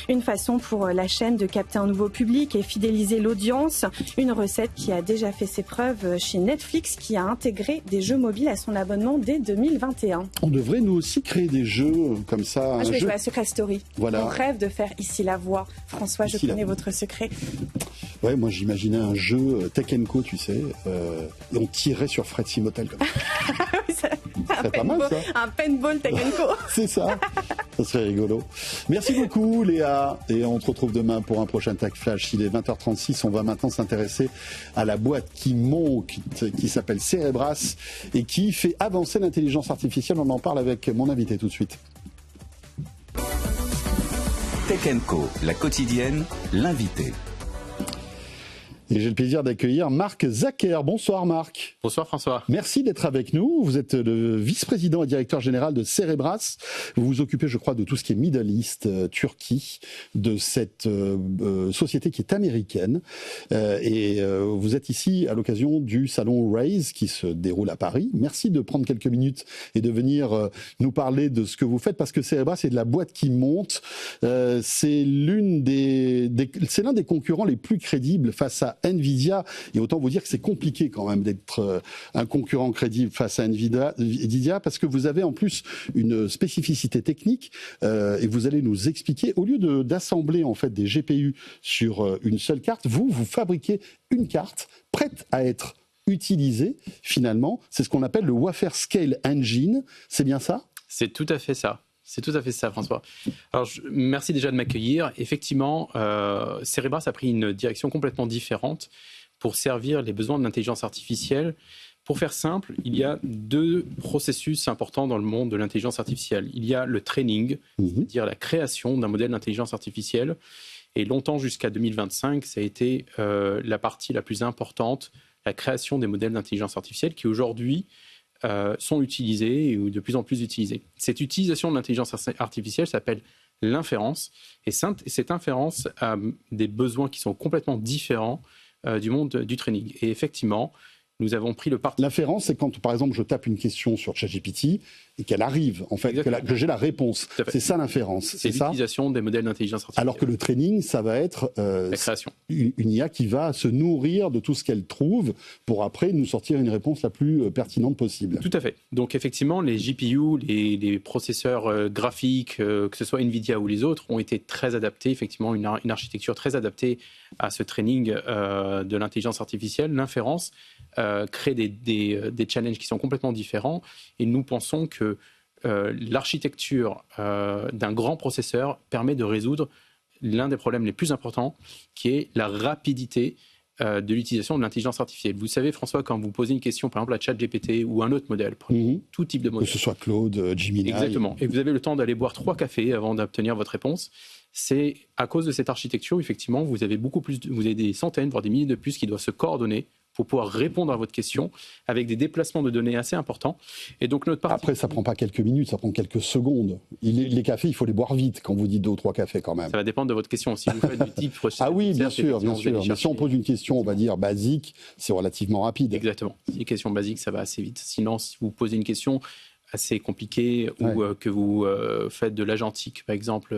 Une façon pour la chaîne de capter un nouveau public et fidéliser l'audience. Une recette qui a déjà fait ses preuves chez Netflix qui a intégré des jeux mobiles à son abonnement dès 2021. On devrait nous aussi créer des jeux comme ça. Moi, je vais jouer à Secret Story. Voilà. On rêve de faire Ici la voix. François, je connais votre secret. Ouais, moi j'imaginais un jeu Tech & Co, tu sais, et on tirait sur Fred Simotel comme ça. C'est pas mal, ça. Un paintball Tech & Co. C'est ça. Ça serait rigolo. Merci beaucoup Léa, et on te retrouve demain pour un prochain Tech Flash. Il est 20h36, on va maintenant s'intéresser à la boîte qui monte, qui s'appelle Cerebras et qui fait avancer l'intelligence artificielle. On en parle avec mon invité tout de suite. Tech & Co, la quotidienne, l'invité. Et j'ai le plaisir d'accueillir Marc Zacher. Bonsoir Marc. Bonsoir François. Merci d'être avec nous. Vous êtes le vice-président et directeur général de Cerebras. Vous vous occupez, je crois, de tout ce qui est Middle East, Turquie, de cette société qui est américaine. Vous êtes ici à l'occasion du salon Raise qui se déroule à Paris. Merci de prendre quelques minutes et de venir nous parler de ce que vous faites, parce que Cerebras, c'est de la boîte qui monte. C'est l'un des concurrents les plus crédibles face à Nvidia, et autant vous dire que c'est compliqué quand même d'être un concurrent crédible face à Nvidia, parce que vous avez en plus une spécificité technique, et vous allez nous expliquer, au lieu d'assembler en fait des GPU sur une seule carte, vous fabriquez une carte prête à être utilisée finalement. C'est ce qu'on appelle le Wafer Scale Engine, c'est bien ça ? C'est tout à fait ça. C'est tout à fait ça, François. Alors, merci déjà de m'accueillir. Effectivement, Cerebras a pris une direction complètement différente pour servir les besoins de l'intelligence artificielle. Pour faire simple, il y a deux processus importants dans le monde de l'intelligence artificielle. Il y a le training, c'est-à-dire la création d'un modèle d'intelligence artificielle. Et longtemps, jusqu'à 2025, ça a été la partie la plus importante, la création des modèles d'intelligence artificielle qui aujourd'hui sont utilisés ou de plus en plus utilisés. Cette utilisation de l'intelligence artificielle s'appelle l'inférence, et cette inférence a des besoins qui sont complètement différents du monde du training. Et effectivement, nous avons pris le parti. L'inférence, c'est quand, par exemple, je tape une question sur ChatGPT et qu'elle arrive, en fait, que j'ai la réponse. C'est ça l'inférence, c'est ça ? L'utilisation des modèles d'intelligence artificielle. Alors que le training, ça va être la création. Une IA qui va se nourrir de tout ce qu'elle trouve pour après nous sortir une réponse la plus pertinente possible. Tout à fait. Donc effectivement, les GPU, les processeurs graphiques, que ce soit Nvidia ou les autres, ont été très adaptés, effectivement, une architecture très adaptée à ce training de l'intelligence artificielle. L'inférence crée des challenges qui sont complètement différents, et nous pensons que l'architecture d'un grand processeur permet de résoudre l'un des problèmes les plus importants, qui est la rapidité de l'utilisation de l'intelligence artificielle. Vous savez, François, quand vous posez une question, par exemple à ChatGPT ou un autre modèle, tout type de modèle. Que ce soit Claude, Gemini. Exactement. Et vous avez le temps d'aller boire 3 cafés avant d'obtenir votre réponse. C'est à cause de cette architecture, effectivement, vous avez des centaines, voire des milliers de puces qui doivent se coordonner pour pouvoir répondre à votre question avec des déplacements de données assez importants. Et donc Après, ça ne prend pas quelques minutes, ça prend quelques secondes. Les cafés, il faut les boire vite quand vous dites 2 ou 3 cafés quand même. Ça va dépendre de votre question. Si vous faites du type Ah oui, bien sûr. Mais si on pose une question, on va dire basique, c'est relativement rapide. Exactement. Si une question basique, ça va assez vite. Sinon, si vous posez une question assez compliquée ou que vous faites de l'agentique, par exemple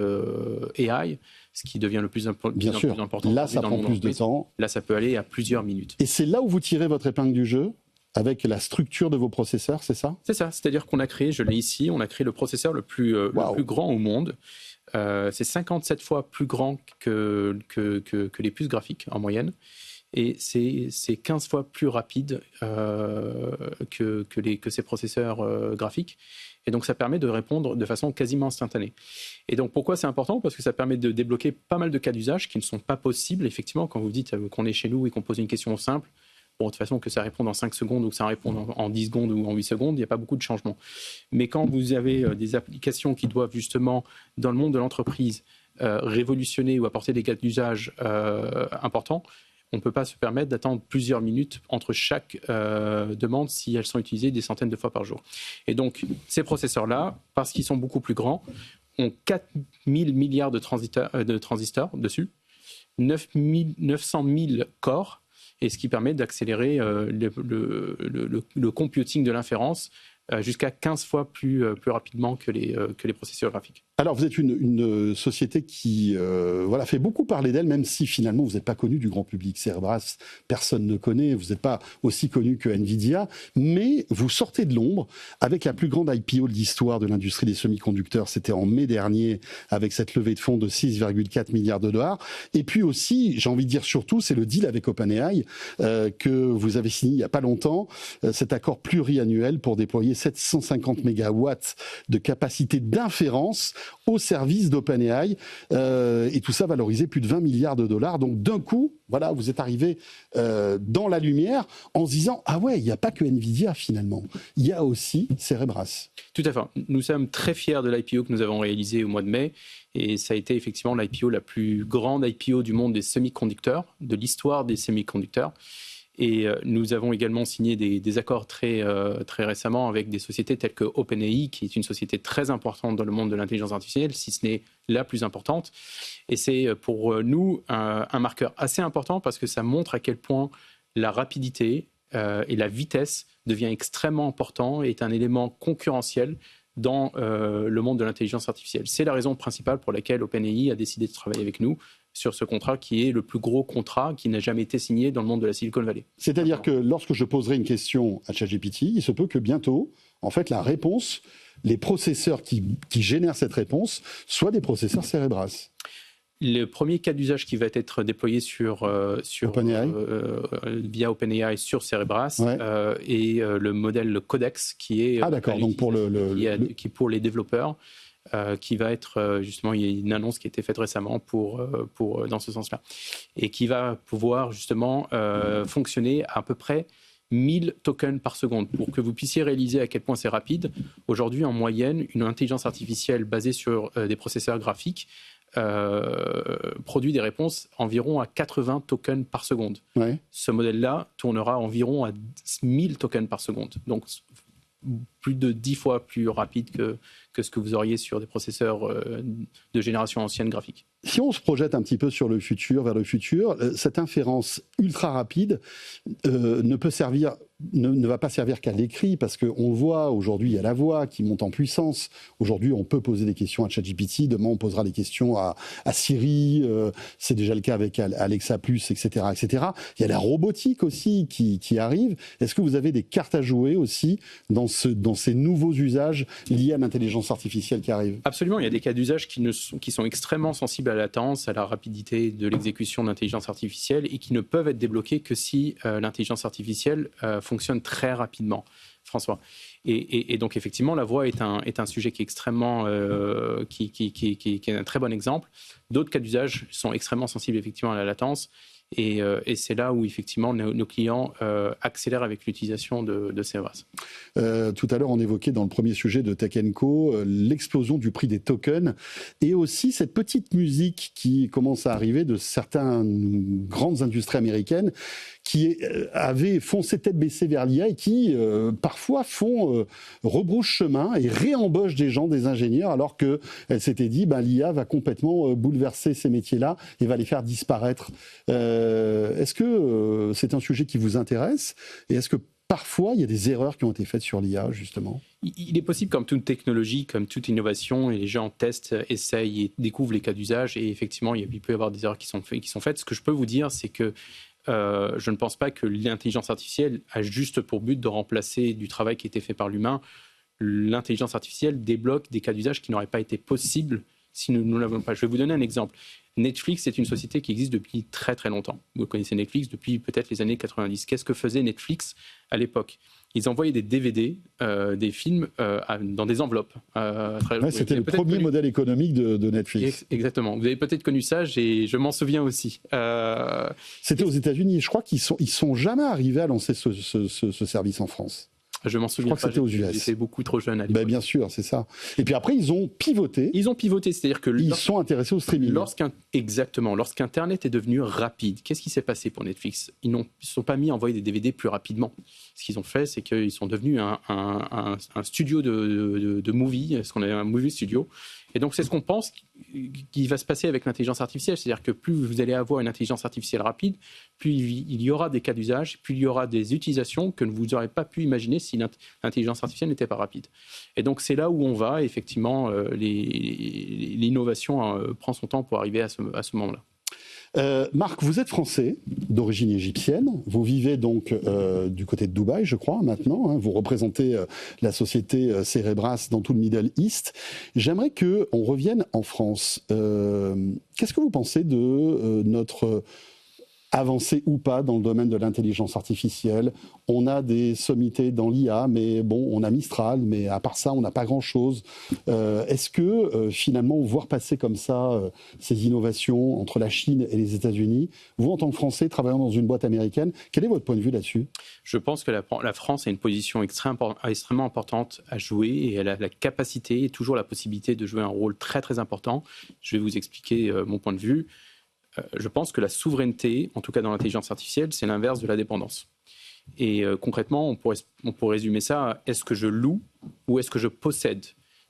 AI, ce qui devient le plus important. Là, ça prend plus de temps. Là, ça peut aller à plusieurs minutes. Et c'est là où vous tirez votre épingle du jeu, avec la structure de vos processeurs, c'est ça ? C'est ça. C'est-à-dire qu'on a créé, je l'ai ici, on a créé le processeur le plus grand au monde. c'est 57 fois plus grand que les puces graphiques en moyenne. Et c'est 15 fois plus rapide que ces processeurs graphiques. Et donc, ça permet de répondre de façon quasiment instantanée. Et donc, pourquoi c'est important ? Parce que ça permet de débloquer pas mal de cas d'usage qui ne sont pas possibles. Effectivement, quand vous dites qu'on est chez nous et qu'on pose une question simple, bon, de toute façon, que ça réponde en 5 secondes ou que ça réponde en 10 secondes ou en 8 secondes, il n'y a pas beaucoup de changements. Mais quand vous avez des applications qui doivent justement, dans le monde de l'entreprise, révolutionner ou apporter des cas d'usage importants, on ne peut pas se permettre d'attendre plusieurs minutes entre chaque demande si elles sont utilisées des centaines de fois par jour. Et donc, ces processeurs-là, parce qu'ils sont beaucoup plus grands, ont 4000 milliards de transistors dessus, 900 000 corps, et ce qui permet d'accélérer le computing de l'inférence jusqu'à 15 fois plus rapidement que les processeurs graphiques. Alors, vous êtes une société qui fait beaucoup parler d'elle, même si finalement vous n'êtes pas connu du grand public. Cerebras, personne ne connaît, vous n'êtes pas aussi connu que Nvidia, mais vous sortez de l'ombre avec la plus grande IPO de l'histoire de l'industrie des semi-conducteurs. C'était en mai dernier, avec cette levée de fonds de 6,4 milliards de dollars. Et puis aussi, j'ai envie de dire surtout, c'est le deal avec OpenAI que vous avez signé il n'y a pas longtemps, cet accord pluriannuel pour déployer 750 mégawatts de capacité d'inférence au service d'OpenAI, et tout ça valorisé plus de 20 milliards de dollars. Donc d'un coup, voilà, vous êtes arrivé dans la lumière en se disant « Ah ouais, il n'y a pas que Nvidia finalement, il y a aussi Cerebras ». Tout à fait. Nous sommes très fiers de l'IPO que nous avons réalisé au mois de mai, et ça a été effectivement l'IPO la plus grande IPO du monde des semi-conducteurs, de l'histoire des semi-conducteurs. Et nous avons également signé des accords très récemment avec des sociétés telles que OpenAI, qui est une société très importante dans le monde de l'intelligence artificielle, si ce n'est la plus importante. Et c'est pour nous un marqueur assez important parce que ça montre à quel point la rapidité et la vitesse devient extrêmement important et est un élément concurrentiel dans le monde de l'intelligence artificielle. C'est la raison principale pour laquelle OpenAI a décidé de travailler avec nous sur ce contrat qui est le plus gros contrat qui n'a jamais été signé dans le monde de la Silicon Valley. C'est-à-dire que lorsque je poserai une question à ChatGPT, il se peut que bientôt, en fait, la réponse, les processeurs qui génèrent cette réponse, soient des processeurs Cerebras. Le premier cas d'usage qui va être déployé sur OpenAI, via OpenAI sur Cerebras, est le modèle Codex qui est donc qui est pour les développeurs. Qui va être justement, il y a une annonce qui a été faite récemment pour dans ce sens-là, et qui va pouvoir justement fonctionner à peu près 1000 tokens par seconde. Pour que vous puissiez réaliser à quel point c'est rapide, aujourd'hui en moyenne, une intelligence artificielle basée sur des processeurs graphiques produit des réponses environ à 80 tokens par seconde. Ouais. Ce modèle-là tournera environ à 1000 tokens par seconde. Donc plus de 10 fois plus rapide que ce que vous auriez sur des processeurs de génération ancienne graphique. Si on se projette un petit peu vers le futur, cette inférence ultra rapide ne va pas servir qu'à l'écrit, parce qu'on voit aujourd'hui, il y a la voix qui monte en puissance. Aujourd'hui, on peut poser des questions à ChatGPT. Demain, on posera des questions à Siri. C'est déjà le cas avec Alexa+, etc., etc. Il y a la robotique aussi qui arrive. Est-ce que vous avez des cartes à jouer aussi dans ces nouveaux usages liés à l'intelligence artificielle qui arrivent ? Absolument. Il y a des cas d'usage qui sont extrêmement sensibles à la latence, à la rapidité de l'exécution de l'intelligence artificielle et qui ne peuvent être débloqués que si l'intelligence artificielle fonctionne très rapidement, François. Et donc effectivement, la voix est un sujet qui est extrêmement, qui est un très bon exemple. D'autres cas d'usage sont extrêmement sensibles effectivement à la latence. Et c'est là où effectivement nos clients accélèrent avec l'utilisation de Cerebras. Tout à l'heure, on évoquait dans le premier sujet de Tech & Co l'explosion du prix des tokens et aussi cette petite musique qui commence à arriver de certaines grandes industries américaines qui avaient foncé tête baissée vers l'IA et qui parfois rebroussent chemin et réembauchent des gens, des ingénieurs, alors qu'elles s'étaient dit l'IA va complètement bouleverser ces métiers-là et va les faire disparaître. Est-ce que c'est un sujet qui vous intéresse et est-ce que parfois il y a des erreurs qui ont été faites sur l'IA justement ? Il est possible, comme toute technologie, comme toute innovation, et les gens testent, essayent et découvrent les cas d'usage et effectivement il peut y avoir des erreurs qui sont faites. Ce que je peux vous dire, c'est que je ne pense pas que l'intelligence artificielle a juste pour but de remplacer du travail qui a été fait par l'humain. L'intelligence artificielle débloque des cas d'usage qui n'auraient pas été possibles si nous ne l'avons pas. Je vais vous donner un exemple. Netflix, c'est une société qui existe depuis très très longtemps. Vous connaissez Netflix depuis peut-être les années 90. Qu'est-ce que faisait Netflix à l'époque ? Ils envoyaient des DVD, des films dans des enveloppes. C'était le premier modèle économique de Netflix. Exactement. Vous avez peut-être connu ça, je m'en souviens aussi. C'était aux États-Unis. Je crois qu'ils sont jamais arrivés à lancer ce service en France. Je m'en souviens. Je crois que c'était aux US. J'étais beaucoup trop jeune à l'époque. Bien sûr, c'est ça. Et puis après, ils ont pivoté. C'est-à-dire que ils sont intéressés au streaming. Exactement. Lorsqu'Internet est devenu rapide, qu'est-ce qui s'est passé pour Netflix ? Ils ne se sont pas mis à envoyer des DVD plus rapidement. Ce qu'ils ont fait, c'est qu'ils sont devenus un studio de movie, ce qu'on appelle un movie studio. Et donc, c'est ce qu'on pense qui va se passer avec l'intelligence artificielle. C'est-à-dire que plus vous allez avoir une intelligence artificielle rapide, plus il y aura des cas d'usage, plus il y aura des utilisations que vous n'aurez pas pu imaginer si l'intelligence artificielle n'était pas rapide. Et donc, c'est là où on va. Effectivement, l'innovation prend son temps pour arriver à ce moment-là. Marc, vous êtes français d'origine égyptienne. Vous vivez donc du côté de Dubaï, je crois, maintenant. Vous représentez la société Cerebras dans tout le Middle East. J'aimerais qu'on revienne en France. Qu'est-ce que vous pensez de notre avancée ou pas dans le domaine de l'intelligence artificielle? On a des sommités dans l'IA, mais bon, on a Mistral, mais à part ça, on n'a pas grand-chose. Est-ce que finalement, voir passer comme ça ces innovations entre la Chine et les États-Unis, vous en tant que Français travaillant dans une boîte américaine, quel est votre point de vue là-dessus ? Je pense que la France a une position extrêmement importante à jouer et elle a la capacité et toujours la possibilité de jouer un rôle très très important. Je vais vous expliquer mon point de vue. Je pense que la souveraineté, en tout cas dans l'intelligence artificielle, c'est l'inverse de la dépendance. Et concrètement, on pourrait résumer ça à est-ce que je loue ou est-ce que je possède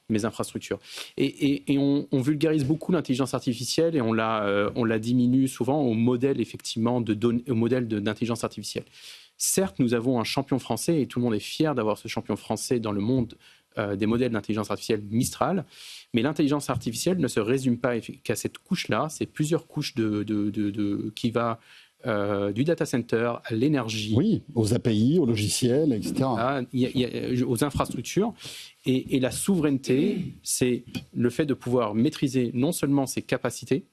mes infrastructures. Et on vulgarise beaucoup l'intelligence artificielle et on la diminue souvent au modèle effectivement au modèle d'intelligence artificielle. Certes, nous avons un champion français et tout le monde est fier d'avoir ce champion français dans le monde des modèles d'intelligence artificielle Mistral, mais l'intelligence artificielle ne se résume pas qu'à cette couche-là, c'est plusieurs couches qui va du data center à l'énergie. Oui, aux API, aux logiciels, etc. Aux infrastructures. Et la souveraineté, c'est le fait de pouvoir maîtriser non seulement ses capacités,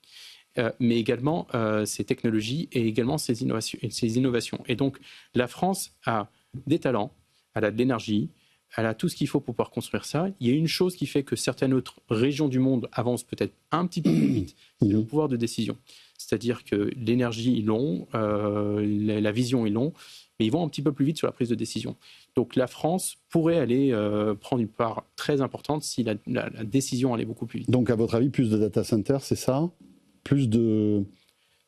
mais également ses technologies et également ses innovations. Et donc, la France a des talents, elle a de l'énergie, elle a tout ce qu'il faut pour pouvoir construire ça. Il y a une chose qui fait que certaines autres régions du monde avancent peut-être un petit peu plus vite, c'est le pouvoir de décision. C'est-à-dire que l'énergie, ils l'ont, la vision, ils l'ont, mais ils vont un petit peu plus vite sur la prise de décision. Donc la France pourrait aller prendre une part très importante si la décision allait beaucoup plus vite. Donc à votre avis, plus de data centers, c'est ça ? Plus de...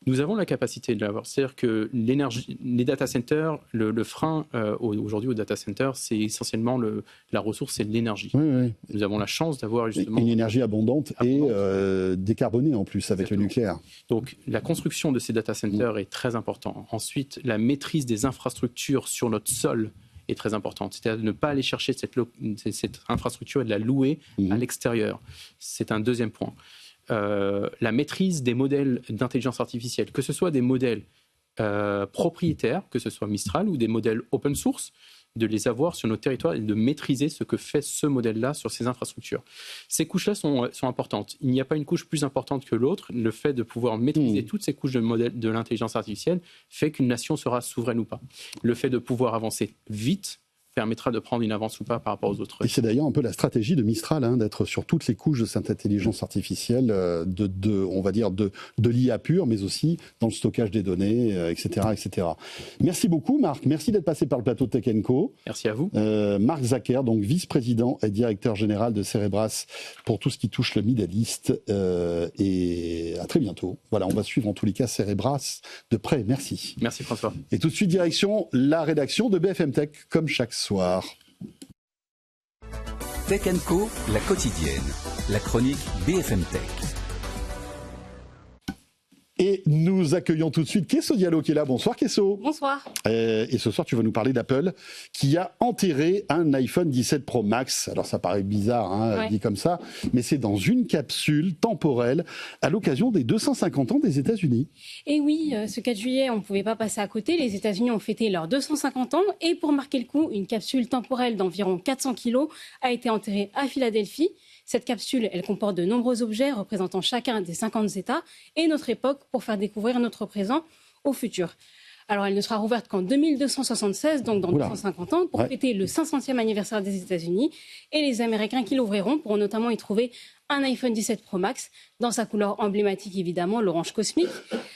Nous avons la capacité de l'avoir. C'est-à-dire que les data centers, le frein aujourd'hui aux data centers, c'est essentiellement la ressource, c'est l'énergie. Oui. Nous avons la chance d'avoir justement... Une énergie abondante. Et décarbonée en plus avec le nucléaire. Donc la construction de ces data centers est très importante. Ensuite, la maîtrise des infrastructures sur notre sol est très importante. C'est-à-dire de ne pas aller chercher cette infrastructure et de la louer à l'extérieur. C'est un deuxième point. La maîtrise des modèles d'intelligence artificielle, que ce soit des modèles propriétaires, que ce soit Mistral ou des modèles open source, de les avoir sur nos territoires et de maîtriser ce que fait ce modèle-là sur ces infrastructures. Ces couches-là sont importantes. Il n'y a pas une couche plus importante que l'autre. Le fait de pouvoir maîtriser toutes ces couches de l'intelligence artificielle fait qu'une nation sera souveraine ou pas. Le fait de pouvoir avancer vite permettra de prendre une avance ou pas par rapport aux autres. Et c'est d'ailleurs un peu la stratégie de Mistral, d'être sur toutes les couches de cette intelligence artificielle, on va dire de l'IA pure, mais aussi dans le stockage des données, etc., etc. Merci beaucoup, Marc. Merci d'être passé par le plateau de Tech & Co. Merci à vous. Marc Zacher, donc vice-président et directeur général de Cerebras pour tout ce qui touche le Middle East. Et à très bientôt. Voilà, on va suivre en tous les cas Cerebras de près. Merci. Merci François. Et tout de suite, direction la rédaction de BFM Tech, comme chaque soir. Tech & Co, la quotidienne. La chronique BFM Tech. Et nous accueillons tout de suite Kesso Diallo qui est là. Bonsoir Kesso. Bonsoir. Et ce soir, tu vas nous parler d'Apple qui a enterré un iPhone 17 Pro Max. Alors ça paraît bizarre, dit comme ça, mais c'est dans une capsule temporelle à l'occasion des 250 ans des États-Unis. Et oui, ce 4 juillet, on ne pouvait pas passer à côté. Les États-Unis ont fêté leurs 250 ans et pour marquer le coup, une capsule temporelle d'environ 400 kilos a été enterrée à Philadelphie. Cette capsule, elle comporte de nombreux objets représentant chacun des 50 États et notre époque pour faire découvrir notre présent au futur. Alors, elle ne sera rouverte qu'en 2276, donc dans 250 ans, pour fêter le 500e anniversaire des États-Unis. Et les Américains qui l'ouvriront pourront notamment y trouver un iPhone 17 Pro Max, dans sa couleur emblématique évidemment, l'orange cosmique.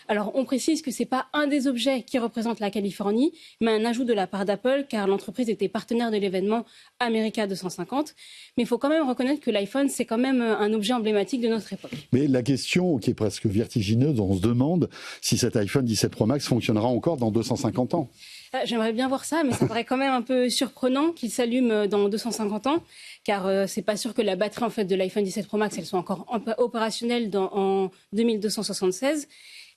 Alors, on précise que ce n'est pas un des objets qui représente la Californie, mais un ajout de la part d'Apple, car l'entreprise était partenaire de l'événement America 250. Mais il faut quand même reconnaître que l'iPhone, c'est quand même un objet emblématique de notre époque. Mais la question qui est presque vertigineuse, on se demande si cet iPhone 17 Pro Max fonctionnera encore dans 250 ans. J'aimerais bien voir ça, mais ça paraît quand même un peu surprenant qu'il s'allume dans 250 ans, car c'est pas sûr que la batterie en fait de l'iPhone 17 Pro Max elle soit encore opérationnelle en 2276.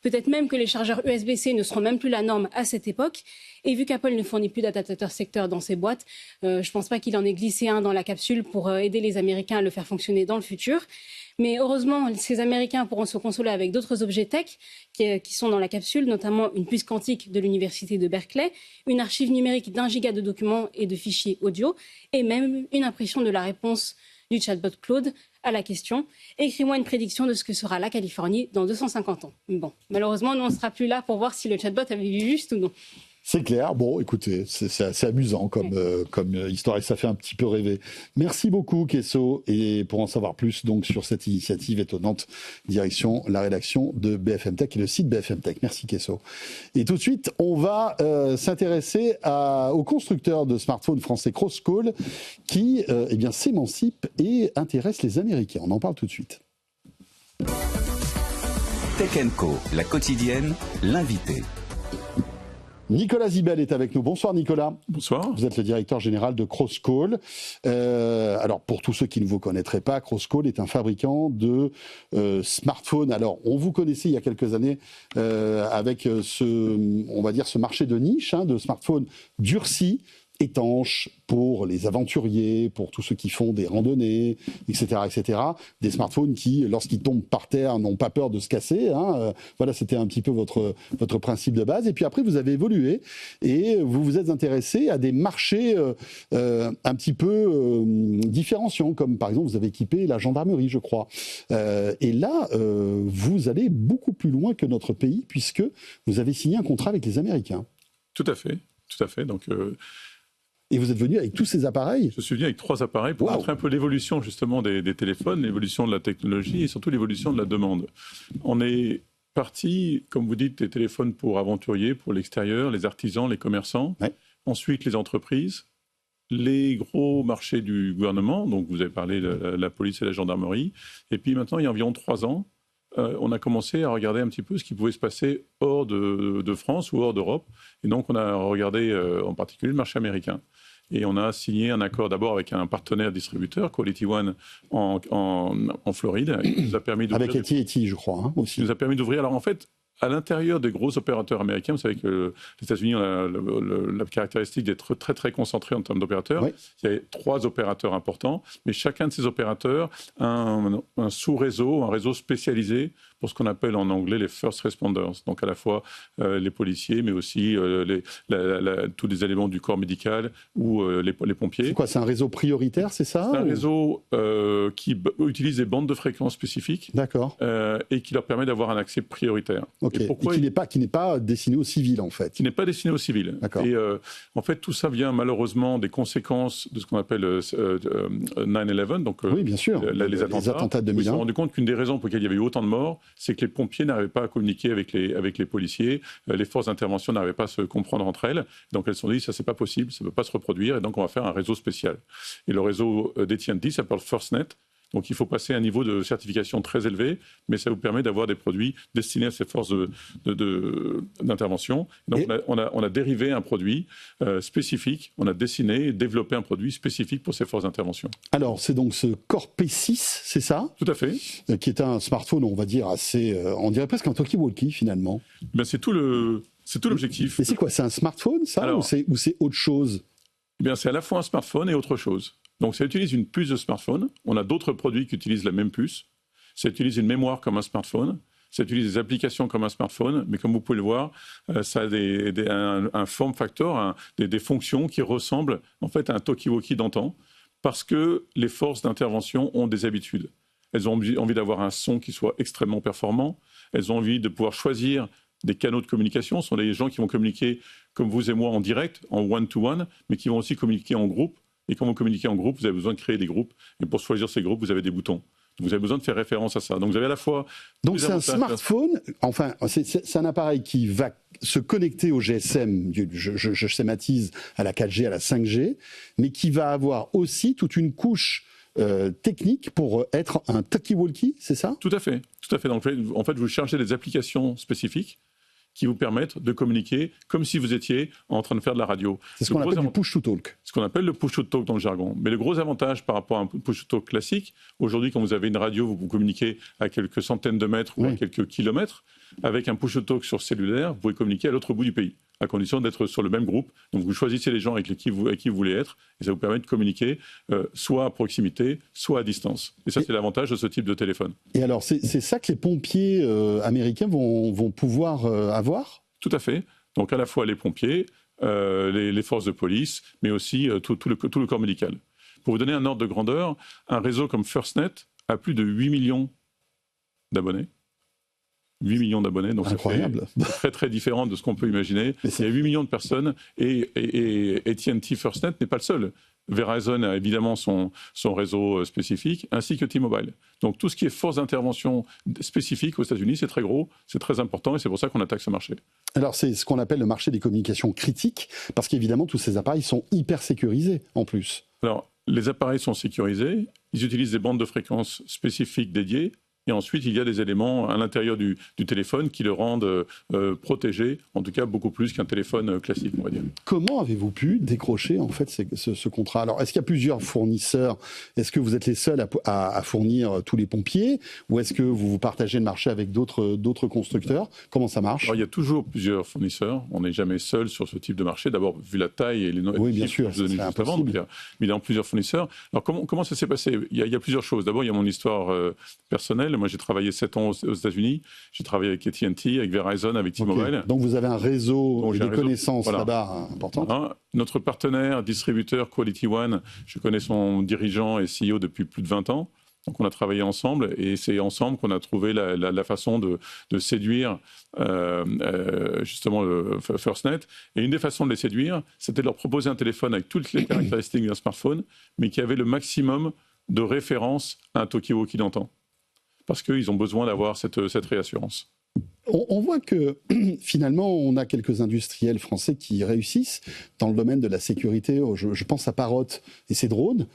Peut-être même que les chargeurs USB-C ne seront même plus la norme à cette époque. Et vu qu'Apple ne fournit plus d'adaptateurs secteur dans ses boîtes, je pense pas qu'il en ait glissé un dans la capsule pour aider les Américains à le faire fonctionner dans le futur. Mais heureusement, ces Américains pourront se consoler avec d'autres objets tech qui sont dans la capsule, notamment une puce quantique de l'université de Berkeley, une archive numérique d'1 giga de documents et de fichiers audio, et même une impression de la réponse du chatbot Claude à la question « Écris-moi une prédiction de ce que sera la Californie dans 250 ans ». Bon, malheureusement, nous, on ne sera plus là pour voir si le chatbot avait vu juste ou non. C'est clair. Bon, écoutez, c'est assez amusant comme histoire et ça fait un petit peu rêver. Merci beaucoup, Kesso. Et pour en savoir plus donc sur cette initiative étonnante, direction la rédaction de BFM Tech et le site BFM Tech. Merci, Kesso. Et tout de suite, on va s'intéresser au constructeur de smartphones français Crosscall qui s'émancipe et intéresse les Américains. On en parle tout de suite. Tech & Co, la quotidienne, l'invité. Nicolas Zibel est avec nous. Bonsoir Nicolas. Bonsoir. Vous êtes le directeur général de Crosscall. Alors pour tous ceux qui ne vous connaîtraient pas, Crosscall est un fabricant de smartphones. Alors on vous connaissait il y a quelques années avec ce marché de niche de smartphones durcis, étanches pour les aventuriers, pour tous ceux qui font des randonnées, etc., etc. Des smartphones qui, lorsqu'ils tombent par terre, n'ont pas peur de se casser. Voilà, c'était un petit peu votre principe de base. Et puis après, vous avez évolué et vous vous êtes intéressé à des marchés un petit peu différenciants, comme par exemple, vous avez équipé la gendarmerie, je crois. Et là, vous allez beaucoup plus loin que notre pays, puisque vous avez signé un contrat avec les Américains. Tout à fait, tout à fait. Donc... Et vous êtes venu avec tous ces appareils ? Je suis venu avec 3 appareils pour montrer un peu l'évolution justement des téléphones, l'évolution de la technologie et surtout l'évolution de la demande. On est parti, comme vous dites, des téléphones pour aventuriers, pour l'extérieur, les artisans, les commerçants. Ouais. Ensuite, les entreprises, les gros marchés du gouvernement, donc vous avez parlé de la police et la gendarmerie. Et puis maintenant, il y a environ 3 ans, on a commencé à regarder un petit peu ce qui pouvait se passer hors de France ou hors d'Europe. Et donc, on a regardé en particulier le marché américain. Et on a signé un accord d'abord avec un partenaire distributeur, Quality One, en Floride. Il nous a permis avec AT&T, je crois, aussi. Il nous a permis d'ouvrir. Alors en fait, à l'intérieur des gros opérateurs américains, vous savez que les États-Unis ont la caractéristique d'être très très concentrés en termes d'opérateurs. Oui. Il y a 3 opérateurs importants, mais chacun de ces opérateurs a un sous-réseau, un réseau spécialisé pour ce qu'on appelle en anglais les first responders. Donc à la fois les policiers, mais aussi tous les éléments du corps médical ou les pompiers. C'est quoi ? C'est un réseau prioritaire, c'est ça ? C'est un réseau qui utilise des bandes de fréquences spécifiques. D'accord. Et qui leur permet d'avoir un accès prioritaire. Okay. Et qui n'est pas destiné aux civils, en fait. Qui n'est pas destiné aux civils. D'accord. Et en fait, tout ça vient malheureusement des conséquences de ce qu'on appelle 9/11, donc oui, bien sûr. Les attentats de 2001. Ils se sont rendus compte qu'une des raisons pour lesquelles il y avait eu autant de morts, c'est que les pompiers n'arrivaient pas à communiquer avec les policiers, les forces d'intervention n'arrivaient pas à se comprendre entre elles. Donc elles se sont dit, ça c'est pas possible, ça ne peut pas se reproduire, et donc on va faire un réseau spécial. Et le réseau d'AT&T s'appelle FirstNet. Donc il faut passer à un niveau de certification très élevé, mais ça vous permet d'avoir des produits destinés à ces forces d'intervention. Donc on a dérivé un produit spécifique, on a dessiné et développé un produit spécifique pour ces forces d'intervention. Alors c'est donc ce Core P6, c'est ça ? Tout à fait. Qui est un smartphone, on va dire, assez... on dirait presque un talkie-walkie finalement. Ben, c'est tout l'objectif. Mais c'est quoi ? C'est un smartphone, ça ? Alors, ou c'est autre chose ? Eh bien, c'est à la fois un smartphone et autre chose. Donc ça utilise une puce de smartphone. On a d'autres produits qui utilisent la même puce. Ça utilise une mémoire comme un smartphone. Ça utilise des applications comme un smartphone. Mais comme vous pouvez le voir, ça a un form factor, des fonctions qui ressemblent en fait à un talkie-walkie d'antan. Parce que les forces d'intervention ont des habitudes. Elles ont envie d'avoir un son qui soit extrêmement performant. Elles ont envie de pouvoir choisir des canaux de communication. Ce sont des gens qui vont communiquer comme vous et moi en direct, en one-to-one, mais qui vont aussi communiquer en groupe. Et quand vous communiquez en groupe, vous avez besoin de créer des groupes. Et pour choisir ces groupes, vous avez des boutons. Vous avez besoin de faire référence à ça. Donc vous avez à la fois... Donc c'est un smartphone, enfin c'est un appareil qui va se connecter au GSM, je schématise, à la 4G, à la 5G, mais qui va avoir aussi toute une couche technique pour être un talkie-walkie, c'est ça ? Tout à fait. Donc, en fait, vous cherchez des applications spécifiques qui vous permettent de communiquer comme si vous étiez en train de faire de la radio. C'est ce qu'on appelle du push-to-talk. Ce qu'on appelle le push-to-talk dans le jargon. Mais le gros avantage par rapport à un push-to-talk classique, aujourd'hui, quand vous avez une radio, vous communiquez à quelques centaines de mètres ou à quelques kilomètres. Avec un push-to-talk sur cellulaire, vous pouvez communiquer à l'autre bout du pays, à condition d'être sur le même groupe. Donc vous choisissez les gens avec qui vous voulez être, et ça vous permet de communiquer soit à proximité, soit à distance. Et ça, c'est l'avantage de ce type de téléphone. Et alors, c'est ça que les pompiers américains vont pouvoir avoir ? Tout à fait. Donc à la fois les pompiers, les forces de police, mais aussi tout le corps médical. Pour vous donner un ordre de grandeur, un réseau comme FirstNet a plus de 8 millions d'abonnés. 8 millions d'abonnés, donc incroyable. C'est très très différent de ce qu'on peut imaginer. Il y a 8 millions de personnes et AT&T FirstNet n'est pas le seul. Verizon a évidemment son réseau spécifique, ainsi que T-Mobile. Donc tout ce qui est force d'intervention spécifique aux États-Unis, c'est très gros, c'est très important et c'est pour ça qu'on attaque ce marché. Alors c'est ce qu'on appelle le marché des communications critiques, parce qu'évidemment tous ces appareils sont hyper sécurisés en plus. Alors les appareils sont sécurisés, ils utilisent des bandes de fréquences spécifiques dédiées. Et ensuite, il y a des éléments à l'intérieur du téléphone qui le rendent protégé, en tout cas beaucoup plus qu'un téléphone classique, on va dire. Comment avez-vous pu décrocher en fait ce contrat ? Alors, est-ce qu'il y a plusieurs fournisseurs ? Est-ce que vous êtes les seuls à fournir tous les pompiers ? Ou est-ce que vous partagez le marché avec d'autres constructeurs ? Comment ça marche ? Alors, il y a toujours plusieurs fournisseurs. On n'est jamais seul sur ce type de marché. D'abord, vu la taille et les noms. Oui, bien sûr, c'est impossible. Il y a évidemment plusieurs fournisseurs. Alors, comment ça s'est passé ? Il y a plusieurs choses. D'abord, il y a mon histoire personnelle. Moi, j'ai travaillé 7 ans aux États-Unis. J'ai travaillé avec AT&T, avec Verizon, avec T-Mobile. Okay. Donc vous avez un réseau et des connaissances là-bas importantes. Voilà. Notre partenaire, distributeur Quality One, je connais son dirigeant et CEO depuis plus de 20 ans. Donc on a travaillé ensemble et c'est ensemble qu'on a trouvé la façon de séduire justement le FirstNet. Et une des façons de les séduire, c'était de leur proposer un téléphone avec toutes les caractéristiques d'un smartphone, mais qui avait le maximum de référence à un talkie-walkie d'antan. Parce qu'ils ont besoin d'avoir cette réassurance. On voit que finalement, on a quelques industriels français qui réussissent dans le domaine de la sécurité. Je pense à Parrot et ses drones,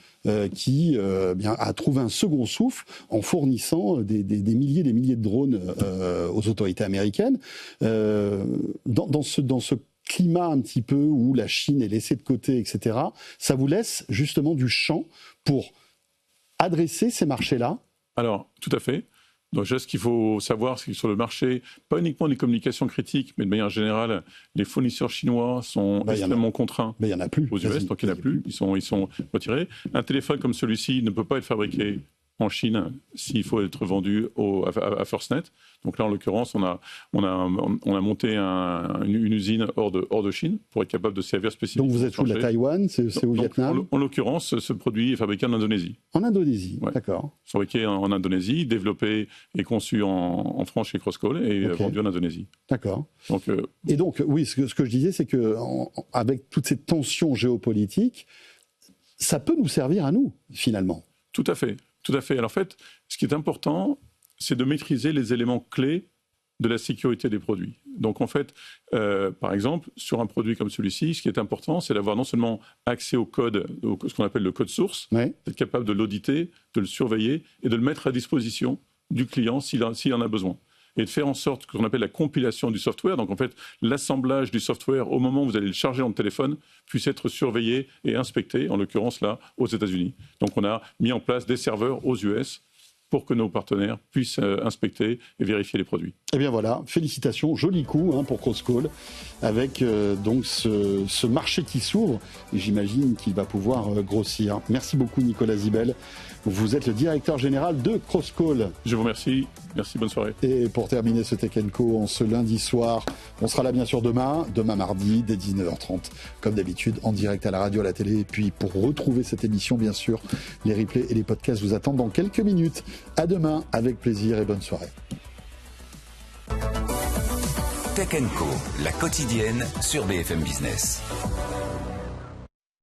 qui a trouvé un second souffle en fournissant des milliers de drones aux autorités américaines. Dans ce climat un petit peu où la Chine est laissée de côté, etc., ça vous laisse justement du champ pour adresser ces marchés-là ? Alors, tout à fait. Donc, ce qu'il faut savoir, c'est que sur le marché, pas uniquement des communications critiques, mais de manière générale, les fournisseurs chinois sont extrêmement contraints il y en a plus, aux US, donc il n'y en a plus, ils sont retirés. Un téléphone comme celui-ci ne peut pas être fabriqué en Chine s'il faut être vendu à FirstNet. Donc là, en l'occurrence, on a monté une usine hors de Chine pour être capable de servir spécifiquement. Donc vous êtes où, la Taïwan, c'est au Vietnam ? En l'occurrence, ce produit est fabriqué en Indonésie. En Indonésie, d'accord. Fabriqué en Indonésie, développé et conçu en France chez Crosscall et vendu en Indonésie. D'accord. Et donc, oui, ce que je disais, c'est que avec toutes ces tensions géopolitiques, ça peut nous servir à nous, finalement. Tout à fait. Tout à fait. Alors en fait, ce qui est important, c'est de maîtriser les éléments clés de la sécurité des produits. Donc en fait, par exemple, sur un produit comme celui-ci, ce qui est important, c'est d'avoir non seulement accès au code, ce qu'on appelle le code source, d'être capable de l'auditer, de le surveiller et de le mettre à disposition du client s'il en a besoin. Et de faire en sorte qu'on appelle la compilation du software, donc en fait l'assemblage du software au moment où vous allez le charger dans le téléphone, puisse être surveillé et inspecté, en l'occurrence là, aux États-Unis. Donc on a mis en place des serveurs aux US pour que nos partenaires puissent inspecter et vérifier les produits. Eh bien voilà, félicitations, joli coup pour Crosscall, avec donc ce marché qui s'ouvre, et j'imagine qu'il va pouvoir grossir. Merci beaucoup Nicolas Zibel, vous êtes le directeur général de Crosscall. Je vous remercie. Merci, bonne soirée. Et pour terminer ce Tech & Co, ce lundi soir, on sera là bien sûr demain mardi, dès 19h30, comme d'habitude, en direct à la radio, à la télé. Et puis pour retrouver cette émission, bien sûr, les replays et les podcasts vous attendent dans quelques minutes. À demain, avec plaisir et bonne soirée. Tech & Co, la quotidienne sur BFM Business.